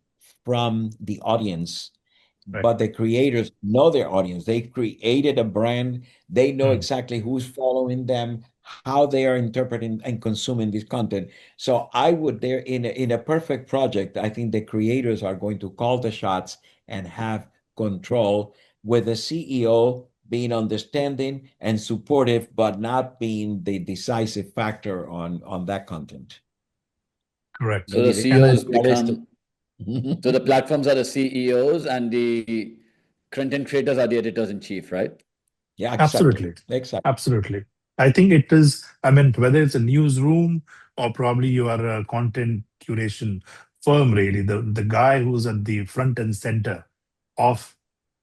from the audience, Right. but the creators know their audience. They created a brand. They know Hmm. exactly who's following them, how they are interpreting and consuming this content. So I would there in a perfect project, I think the creators are going to call the shots and have control, with the CEO being understanding and supportive, but not being the decisive factor on that content. Correct. So the Maybe And I CEOs that is the become, so the platforms are the CEOs and the content creators are the editors in chief, right? yeah, exactly. Absolutely. Exactly. Absolutely. I think it is, I mean, whether it's a newsroom or probably you are a content curation firm, really, the guy who's at the front and center of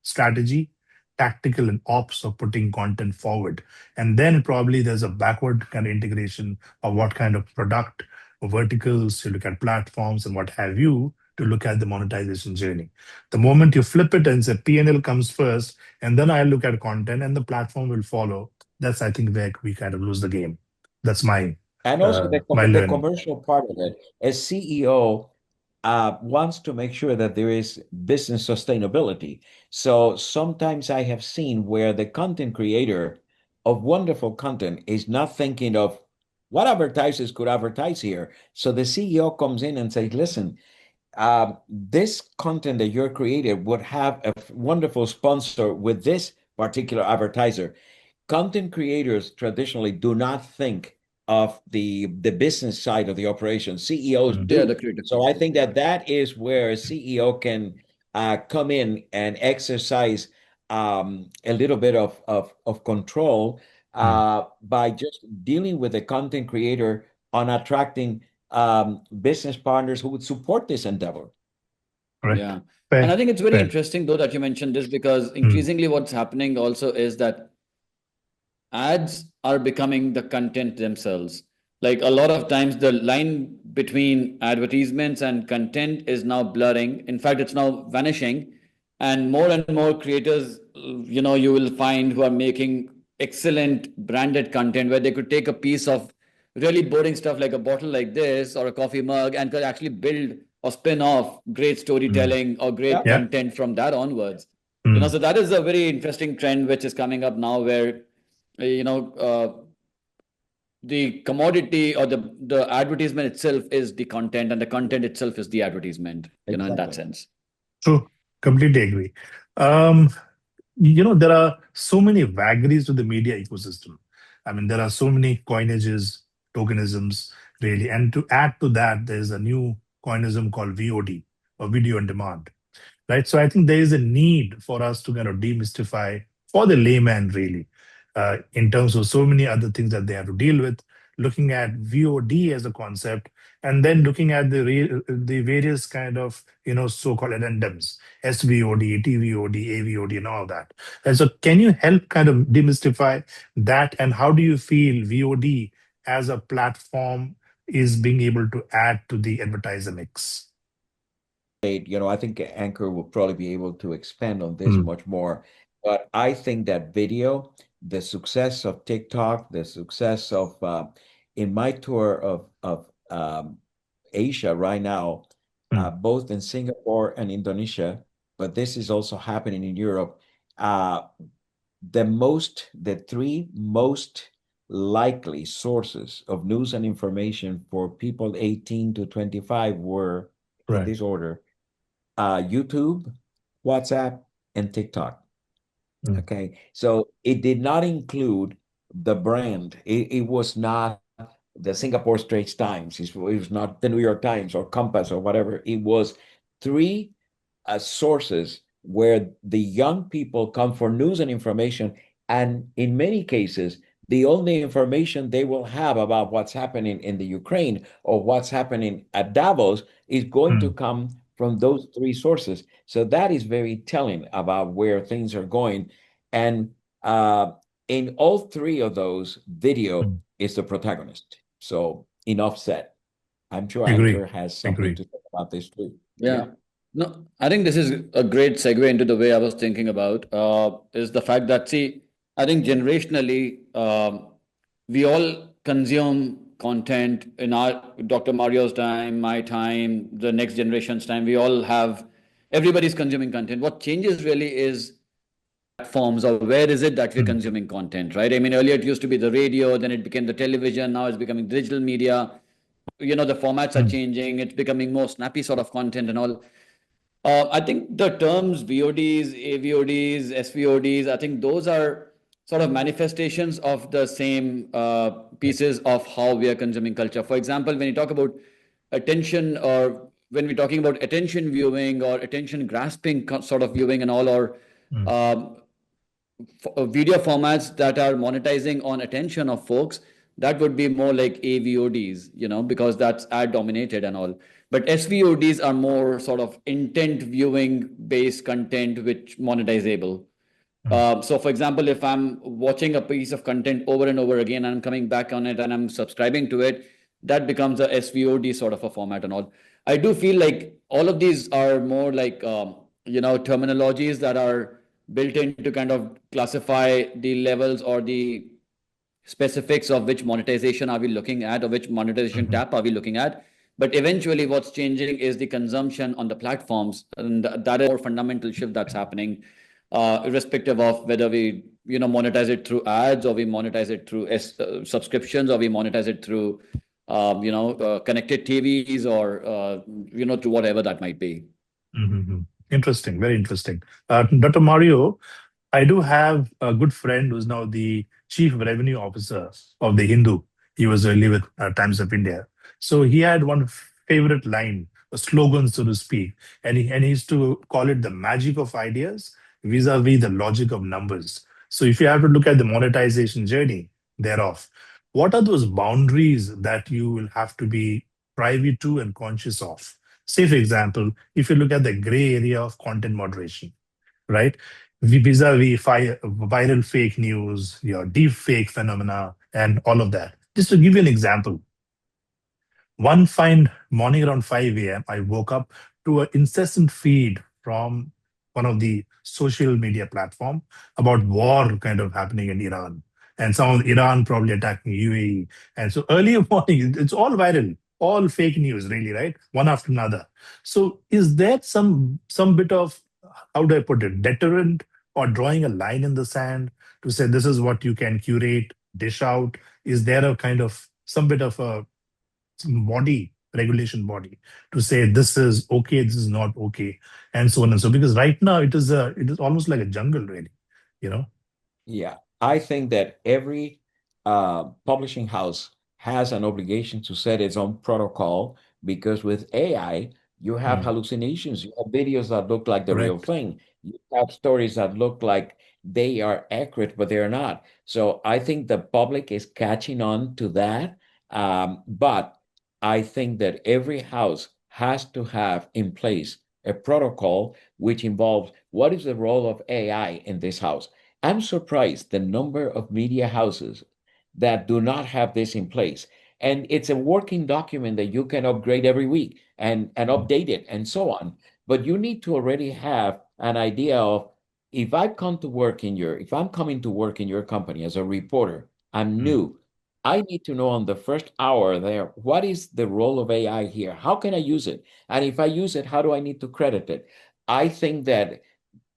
strategy, tactical and ops of putting content forward. And then probably there's a backward kind of integration of what kind of product verticals you look at, platforms and what have you, to look at the monetization journey. The moment you flip it and say P&L comes first, and then I look at content and the platform will follow. That's, I think, where we kind of lose the game. That's And also my the learning. commercial part of it. As CEO, wants to make sure that there is business sustainability. So sometimes I have seen where the content creator of wonderful content is not thinking of what advertisers could advertise here. So the CEO comes in and says, listen, this content that you're created would have a wonderful sponsor with this particular advertiser. Content creators traditionally do not think of the business side of the operation. CEOs Mm. Yeah, the do. creator. So I think that that is where a CEO can come in and exercise a little bit of control Mm. by just dealing with the content creator on attracting business partners who would support this endeavor. Correct. Yeah. And I Fair. think it's very Fair. interesting, though, that you mentioned this because Mm. increasingly what's happening also is that ads are becoming the content themselves. Like a lot of times, the line between advertisements and content is now blurring. In fact, it's now vanishing. And more creators, you will find who are making excellent branded content where they could take a piece of really boring stuff like a bottle like this or a coffee mug and could actually build or spin off great Mm. storytelling or great Yeah. Yeah. content from that onwards. Mm. So that is a very interesting trend which is coming up now where the commodity or the advertisement itself is the content and the content itself is the advertisement, in that Exactly. sense. True. Completely agree. Um, there are so many vagaries to the media ecosystem. I mean, there are so many coinages, tokenisms, really. And to add to that, there's a new coinism called VOD, or video on demand. right? So I think there is a need for us to kind of demystify for the layman, really, in terms of so many other things that they have to deal with, looking at VOD as a concept, and then looking at the various kind of so-called addendums, SVOD, TVOD, AVOD, and all that. And so, can you help kind of demystify that, and how do you feel VOD as a platform is being able to add to the advertiser mix? I think Anchor will probably be able to expand on this Mm, much more. But I think that video, the success of TikTok, the success of in my tour of Asia right now, mm, both in Singapore and Indonesia, but this is also happening in Europe. Uh, the three most likely sources of news and information for people 18 to 25 were in right. this order: YouTube, WhatsApp, and TikTok. Mm, Okay. So it did not include the brand. It was not the Singapore Straits Times. It was not the New York Times or Compass or whatever. It was three sources where the young people come for news and information. And in many cases, the only information they will have about what's happening in the Ukraine or what's happening at Davos is going to mm, come from those three sources. So that is very telling about where things are going. And in all three of those, video mm. is the protagonist. So enough said. I'm sure Agree. Anchor has something Agree. to say about this too. Yeah. Yeah. No, I think this is a great segue into the way I was thinking about is the fact that, see, I think generationally, we all consume content in our Dr. Mario's time, my time, the next generation's time. We all have, everybody's consuming content. What changes really is platforms, or where is it that we're Mm, consuming content, right? I mean, earlier it used to be the radio, then it became the television, now it's becoming digital media. The formats are mm, changing, it's becoming more snappy sort of content and all. I think the terms VODs, AVODs, SVODs, I think those are sort of manifestations of the same right. pieces of how we are consuming culture. For example, when you talk about attention, or when we're talking about attention viewing or attention grasping sort of viewing and all, or Mm, um, video formats that are monetizing on attention of folks, that would be more like AVODs, because that's ad dominated and all. But SVODs are more sort of intent viewing based content which monetizable. mm, So, for example, if I'm watching a piece of content over and over again and I'm coming back on it and I'm subscribing to it, that becomes a SVOD sort of a format and all. I do feel like all of these are more like, terminologies that are built in to kind of classify the levels or the specifics of which monetization are we looking at, or which monetization mhm, tap are we looking at. But eventually, what's changing is the consumption on the platforms, and that is more fundamental shift that's happening, irrespective of whether we monetize it through ads, or we monetize it through subscriptions, or we monetize it through connected TVs, or to whatever that might be. mhm. Interesting. Very interesting. Dr. Mario, I do have a good friend who's now the chief revenue officer of the Hindu. He was early with Times of India. So he had one favorite line, a slogan, so to speak, and he used to call it the magic of ideas vis-a-vis the logic of numbers. So if you have to look at the monetization journey thereof, what are those boundaries that you will have to be privy to and conscious of? Say, for example, if you look at the gray area of content moderation, right? Vis-a-vis viral fake news, your deep fake phenomena, and all of that. Just to give you an example, one fine morning around 5 a.m., I woke up to an incessant feed from one of the social media platform about war kind of happening in Iran, and some of Iran probably attacking UAE. And so early morning, it's all viral, all fake news, really, right? One after another. So is there some bit of, how do I put it, deterrent or drawing a line in the sand to say this is what you can curate, dish out? Is there a kind of some bit of a body regulation body to say this is okay, this is not okay, and so on and so, because right now it is almost like a jungle, really, you know. Yeah, I think that every publishing house has an obligation to set its own protocol because with AI, You have mm, hallucinations. You have videos that look like the real correct. thing. You have stories that look like they are accurate, but they're not. So I think the public is catching on to that. But I think that every house has to have in place a protocol which involves what is the role of AI in this house. I'm surprised the number of media houses that do not have this in place. And it's a working document that you can upgrade every week and Mm, update it and so on. But you need to already have an idea of if I'm coming to work in your company as a reporter, I'm mm, new. I need to know on the first hour there, what is the role of AI here? How can I use it? And if I use it, how do I need to credit it? I think that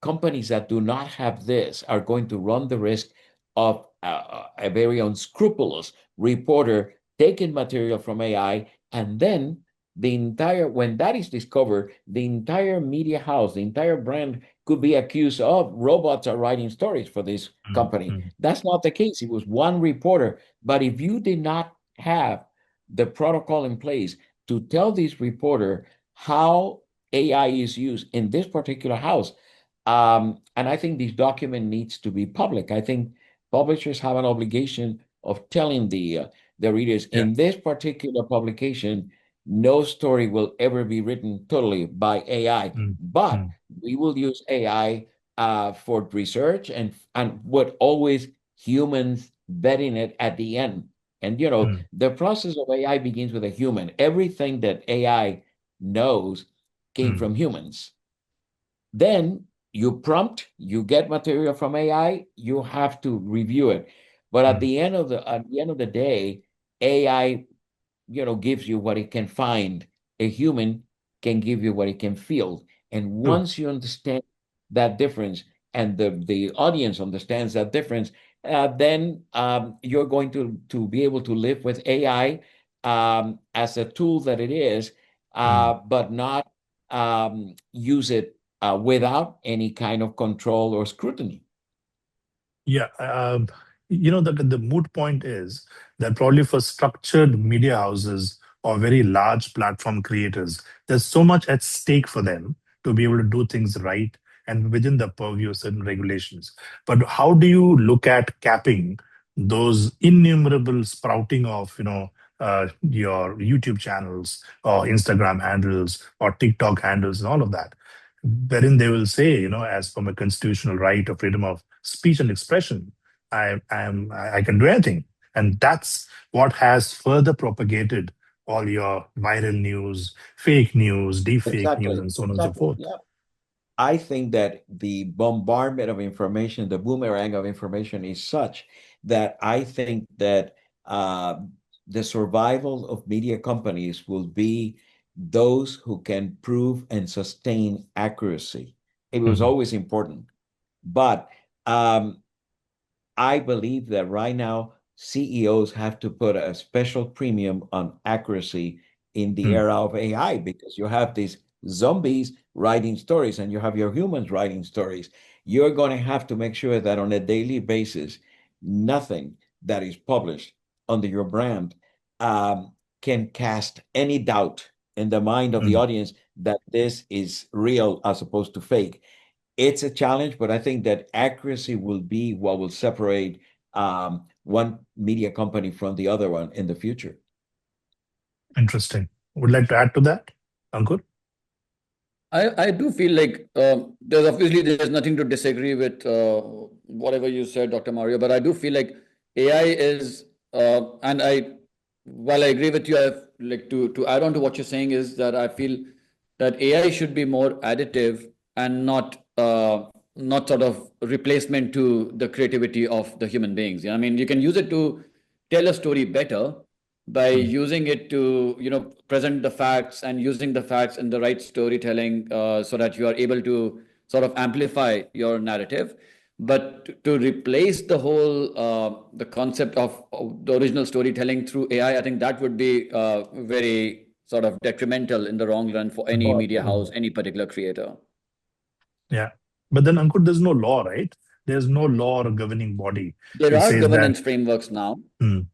companies that do not have this are going to run the risk of a very unscrupulous reporter taking material from AI, and then when that is discovered, the entire media house, the entire brand could be accused of robots are writing stories for this mm, company. mm, That's not the case. It was one reporter. But if you did not have the protocol in place to tell this reporter how AI is used in this particular house, and I think this document needs to be public. I think publishers have an obligation of telling the readers yeah. in this particular publication, no story will ever be written totally by AI, Mm, but mm, we will use AI for research and what always humans vetting it at the end. And mm, the process of AI begins with a human. Everything that AI knows came mm, from humans. Then you get material from AI, you have to review it. But at mm, the end of the day, AI, gives you what it can find. A human can give you what it can feel. And true. once you understand that difference, and the audience understands that difference, then you're going to be able to live with AI as a tool that it is, Mm. but not use it without any kind of control or scrutiny. Yeah, the moot point is that probably for structured media houses or very large platform creators, there's so much at stake for them to be able to do things right and within the purview of certain regulations. But how do you look at capping those innumerable sprouting of, your YouTube channels or Instagram handles or TikTok handles and all of that, wherein they will say, as from a constitutional right of freedom of speech and expression, I can do anything, and that's what has further propagated all your viral news, fake news, deep fake news, Exactly, and so on and so exactly. forth. Yeah. I think that the bombardment of information, the boomerang of information is such that I think that the survival of media companies will be those who can prove and sustain accuracy. It was Mhm, always important. But um, I believe that right now CEOs have to put a special premium on accuracy in the mm, era of AI because you have these zombies writing stories and you have your humans writing stories. You're going to have to make sure that on a daily basis, nothing that is published under your brand can cast any doubt in the mind of the mm. audience that this is real as opposed to fake. It's a challenge, but I think that accuracy will be what will separate one media company from the other one in the future. Interesting. Would like to add to that, Ankur? I do feel like there's nothing to disagree with whatever you said, Dr. Mario, but I do feel like AI is and I while I agree with you, I like to add on to what you're saying is that I feel that AI should be more additive and not sort of replacement to the creativity of the human beings. I mean, you can use it to tell a story better by Mm, using it to present the facts and using the facts in the right storytelling so that you are able to sort of amplify your narrative. But to replace the whole the concept of the original storytelling through AI, I think that would be very sort of detrimental in the long run for any mm, media mm. house, any particular creator. Yeah. But then, Ankur, there's no law, right? There's no law or governing body There which are says that. governance frameworks now. Mm,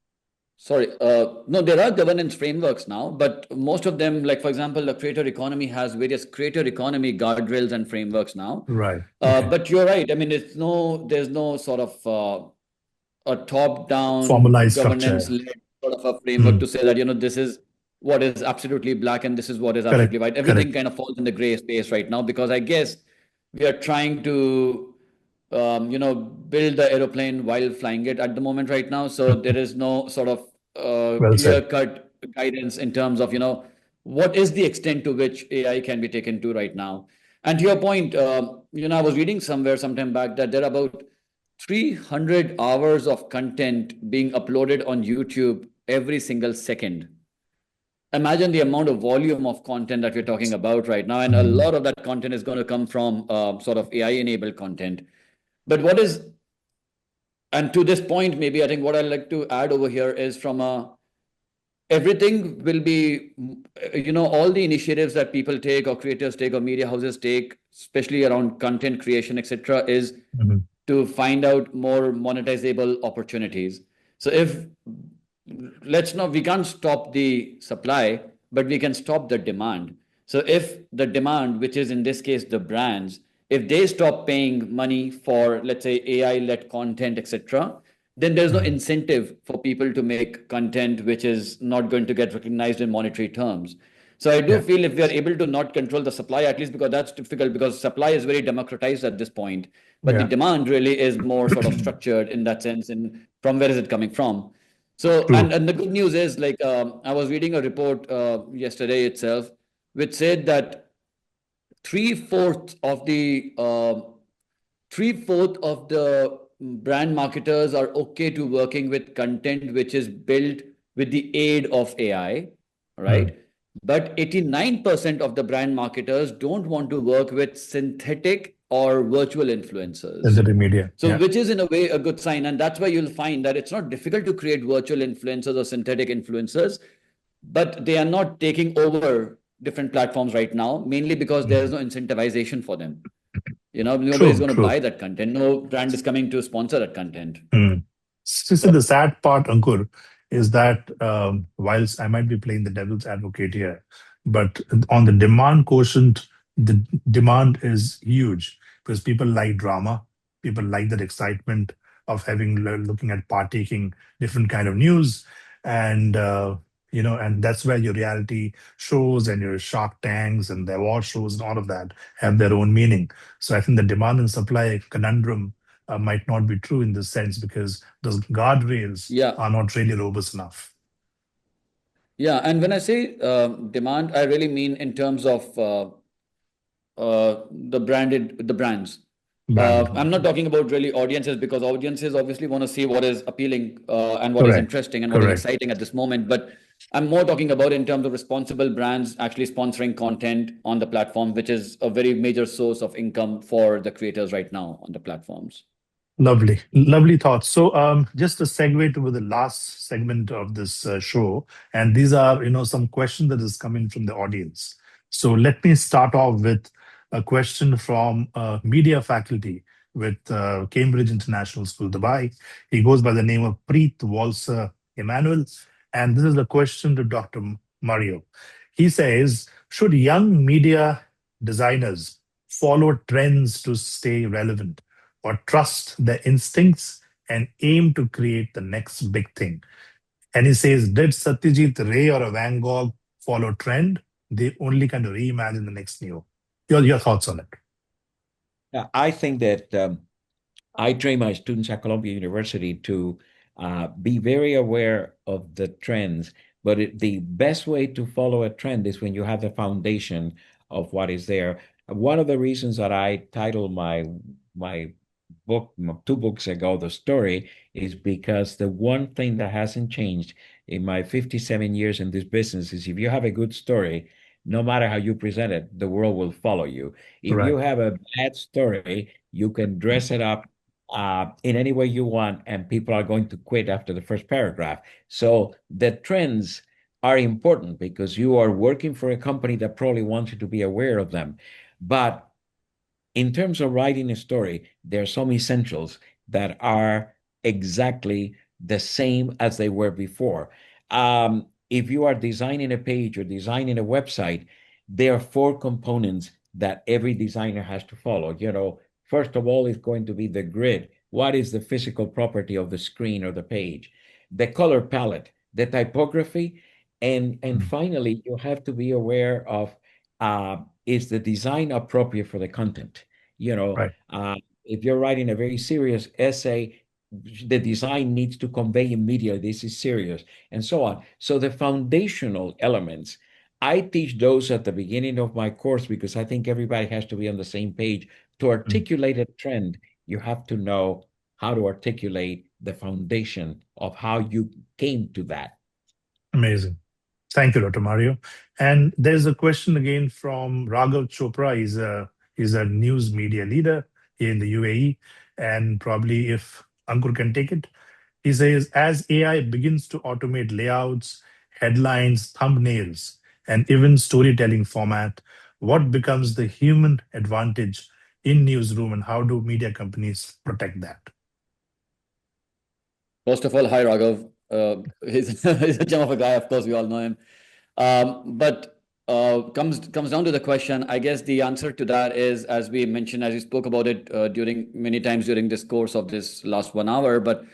Sorry, no, there are governance frameworks now, but most of them, like for example, the creator economy has various creator economy guardrails and frameworks now. Right. Okay. But you're right. I mean, there's no sort of a top-down Formalized structure. governance-led sort of a framework Mm. to say that, this is what is absolutely black and this is what is absolutely Correct. white. Everything Correct. kind of falls in the gray space right now because I guess we are trying to, build the aeroplane while flying it at the moment right now. So there is no sort of Well said. clear-cut guidance in terms of, what is the extent to which AI can be taken to right now. And to your point, I was reading somewhere sometime back that there are about 300 hours of content being uploaded on YouTube every single second. Imagine the amount of volume of content that we're talking about right now. And a Mm. lot of that content is going to come from sort of AI enabled content. But what is, and to this point, maybe I think what I'd like to add over here is from everything will be, all the initiatives that people take or creators take or media houses take, especially around content creation, etc., is Mhm. to find out more monetizable opportunities. So if we can't stop the supply, but we can stop the demand. So if the demand, which is in this case the brands, if they stop paying money for, let's say, AI-led content, etc., then there's no Mhm. incentive for people to make content which is not going to get recognized in monetary terms. So I do Yeah. feel if we are able to not control the supply, at least because that's difficult because supply is very democratized at this point, but the Yeah. demand really is more sort of structured in that sense. And from where is it coming from? So, True. and the good news is, like, I was reading a report yesterday itself, which said that three-fourths of the three-fourths of the brand marketers are okay to working with content which is built with the aid of AI, Mm. right? But 89% of the brand marketers don't want to work with synthetic or virtual influencers. Sensitive media. So, Yeah. which is in a way a good sign. And that's why you'll find that it's not difficult to create virtual influencers or synthetic influencers, but they are not taking over different platforms right now, mainly because there is Mm. no incentivization for them. Nobody's True. going to True. buy that content. No brand is coming to sponsor that content. Mm. So the sad part, Ankur, is that whilst I might be playing the devil's advocate here, but on the demand quotient, the demand is huge because people like drama, people like that excitement of looking at partaking different kind of news, and and that's where your reality shows and your Shark Tanks and the award shows and all of that have their own meaning. So I think the demand and supply conundrum might not be true in this sense because those guardrails Yeah. are not really robust enough. Yeah. And when I say demand, I really mean in terms of the brands. Branded. I'm not talking about really audiences because audiences obviously want to see what is appealing and what is Correct. interesting and what is Correct. exciting at this moment. But I'm more talking about in terms of responsible brands actually sponsoring content on the platform, which is a very major source of income for the creators right now on the platforms. Lovely, lovely thoughts. So, just a segue to the last segment of this show, and these are, some questions that is coming from the audience. So, let me start off with a question from media faculty with Cambridge International School, Dubai. He goes by the name of Preet Walser Emmanuel, and this is a question to Dr. Mario. He says, should young media designers follow trends to stay relevant, or trust their instincts and aim to create the next big thing? And he says, did Satyajit Ray or a Van Gogh follow trend? They only kind of reimagine the next new. Your thoughts on it? I think that I train my students at Columbia University to be very aware of the trends. But the best way to follow a trend is when you have the foundation of what is there. One of the reasons that I titled my book 2 books ago, The Story, is because the one thing that hasn't changed in my 57 years in this business is if you have a good story, no matter how you present it, the world will follow you. If Right. you have a bad story, you can dress it up in any way you want, and people are going to quit after the first paragraph. So the trends are important because you are working for a company that probably wants you to be aware of them. But in terms of writing a story, there are some essentials that are exactly the same as they were before. If you are designing a page or designing a website, there are four components that every designer has to follow. First of all, is going to be the grid. What is the physical property of the screen or the page? The color palette, the typography, and Mm. finally, you have to be aware of is the design appropriate for the content? You know, Right. uh, if you're writing a very serious essay, the design needs to convey immediately this is serious, and so on. So the foundational elements, I teach those at the beginning of my course because I think everybody has to be on the same page. To Mm. articulate a trend, you have to know how to articulate the foundation of how you came to that. Amazing. Thank you, Dr. Mario. And there's a question again from Raghav Chopra. He's a news media leader here in the UAE. And probably if Ankur can take it, he says, as AI begins to automate layouts, headlines, thumbnails, and even storytelling format, what becomes the human advantage in newsroom and how do media companies protect that? First of all, hi Raghav. He's a gem of a guy. Of course, we all know him. But comes down to the question. I guess the answer to that is, as we mentioned, as we spoke about it during many times during this course of this last 1 hour. But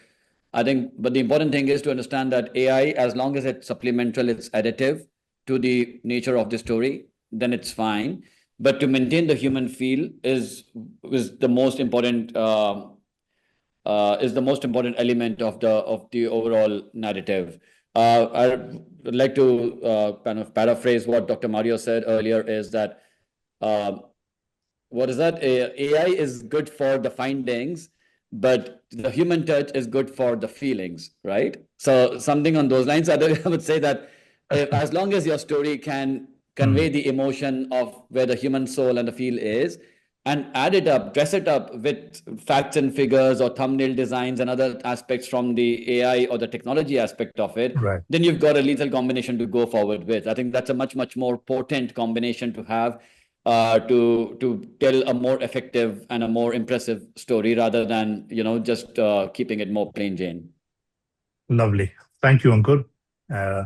I think, but the important thing is to understand that AI, as long as it's supplemental, it's additive to the nature of the story, then it's fine. But to maintain the human feel is the most important. Is the most important element of the overall narrative. I would like to kind of paraphrase what Dr. Mario said earlier. Is that uh, what is that? AI is good for the findings, but the human touch is good for the feelings, right? So something on those lines. I would say that as long as your story can convey Mm. the emotion of where the human soul and the feel is, and add it up, dress it up with facts and figures or thumbnail designs and other aspects from the AI or the technology aspect of it, Right. then you've got a lethal combination to go forward with. I think that's a much more potent combination to have to tell a more effective and a more impressive story rather than just keeping it more plain Jane. Lovely. Thank you, Ankur. Uh,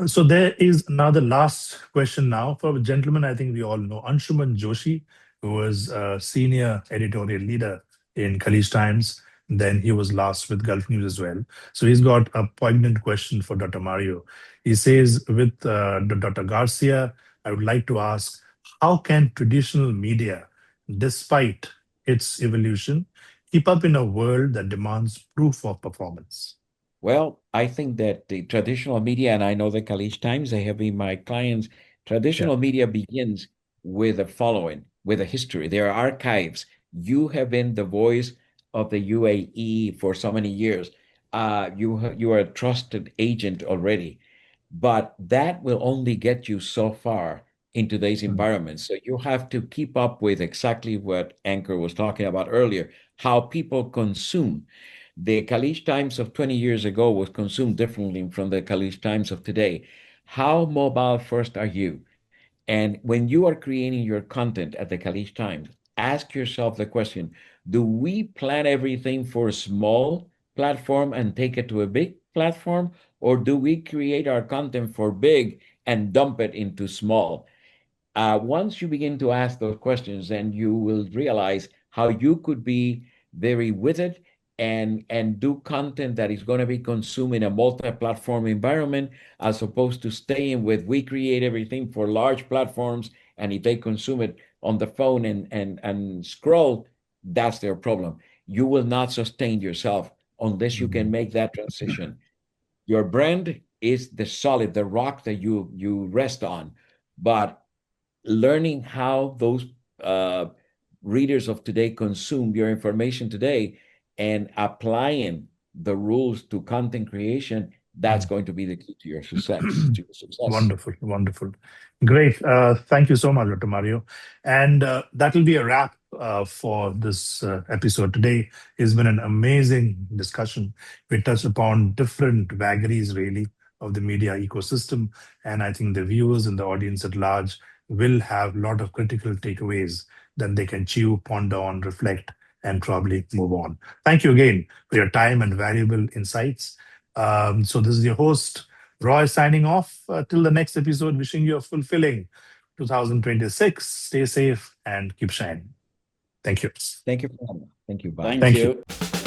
So there is another last question now for a gentleman. I think we all know Anshuman Joshi, who was a senior editorial leader in Khaleej Times. Then he was last with Gulf News as well. So he's got a poignant question for Dr. Mario. He says, with Dr. Garcia, I would like to ask, how can traditional media, despite its evolution, keep up in a world that demands proof of performance? Well, I think that the traditional media, and I know the Khaleej Times, they have been my clients. Yeah. Traditional media begins with a following, with a history. There are archives. You have been the voice of the UAE for so many years. You are a trusted agent already, but that will only get you so far in today's Mm. environment. So you have to keep up with exactly what Anchor was talking about earlier, how people consume. The Khaleej Times of 20 years ago was consumed differently from the Khaleej Times of today. How mobile first are you? And when you are creating your content at the Khaleej Times, ask yourself the question, do we plan everything for a small platform and take it to a big platform? Or do we create our content for big and dump it into small? Once you begin to ask those questions, then you will realize how you could be very witted and do content that is going to be consumed in a multi-platform environment, as opposed to staying with we create everything for large platforms, and if they consume it on the phone and scroll, that's their problem. You will not sustain yourself unless you can Mhm. make that transition. Your brand is the solid, the rock that you rest on, but learning how those uh, readers of today consume your information today and applying the rules to content creation, that's Mm. going to be the key to your success, to your success. Wonderful, wonderful. Great. Thank you so much, Dr. Mario. And that will be a wrap for this episode today. It's been an amazing discussion. We touched upon different vagaries, really, of the media ecosystem. And I think the viewers and the audience at large will have a lot of critical takeaways that they can chew, ponder on, reflect, and probably move on. Thank you again for your time and valuable insights. So this is your host, Roy, signing off. Till the next episode, wishing you a fulfilling 2026. Stay safe and keep shining. Thank you. Thank you. Thank you. Bye. Thank Thank you. you.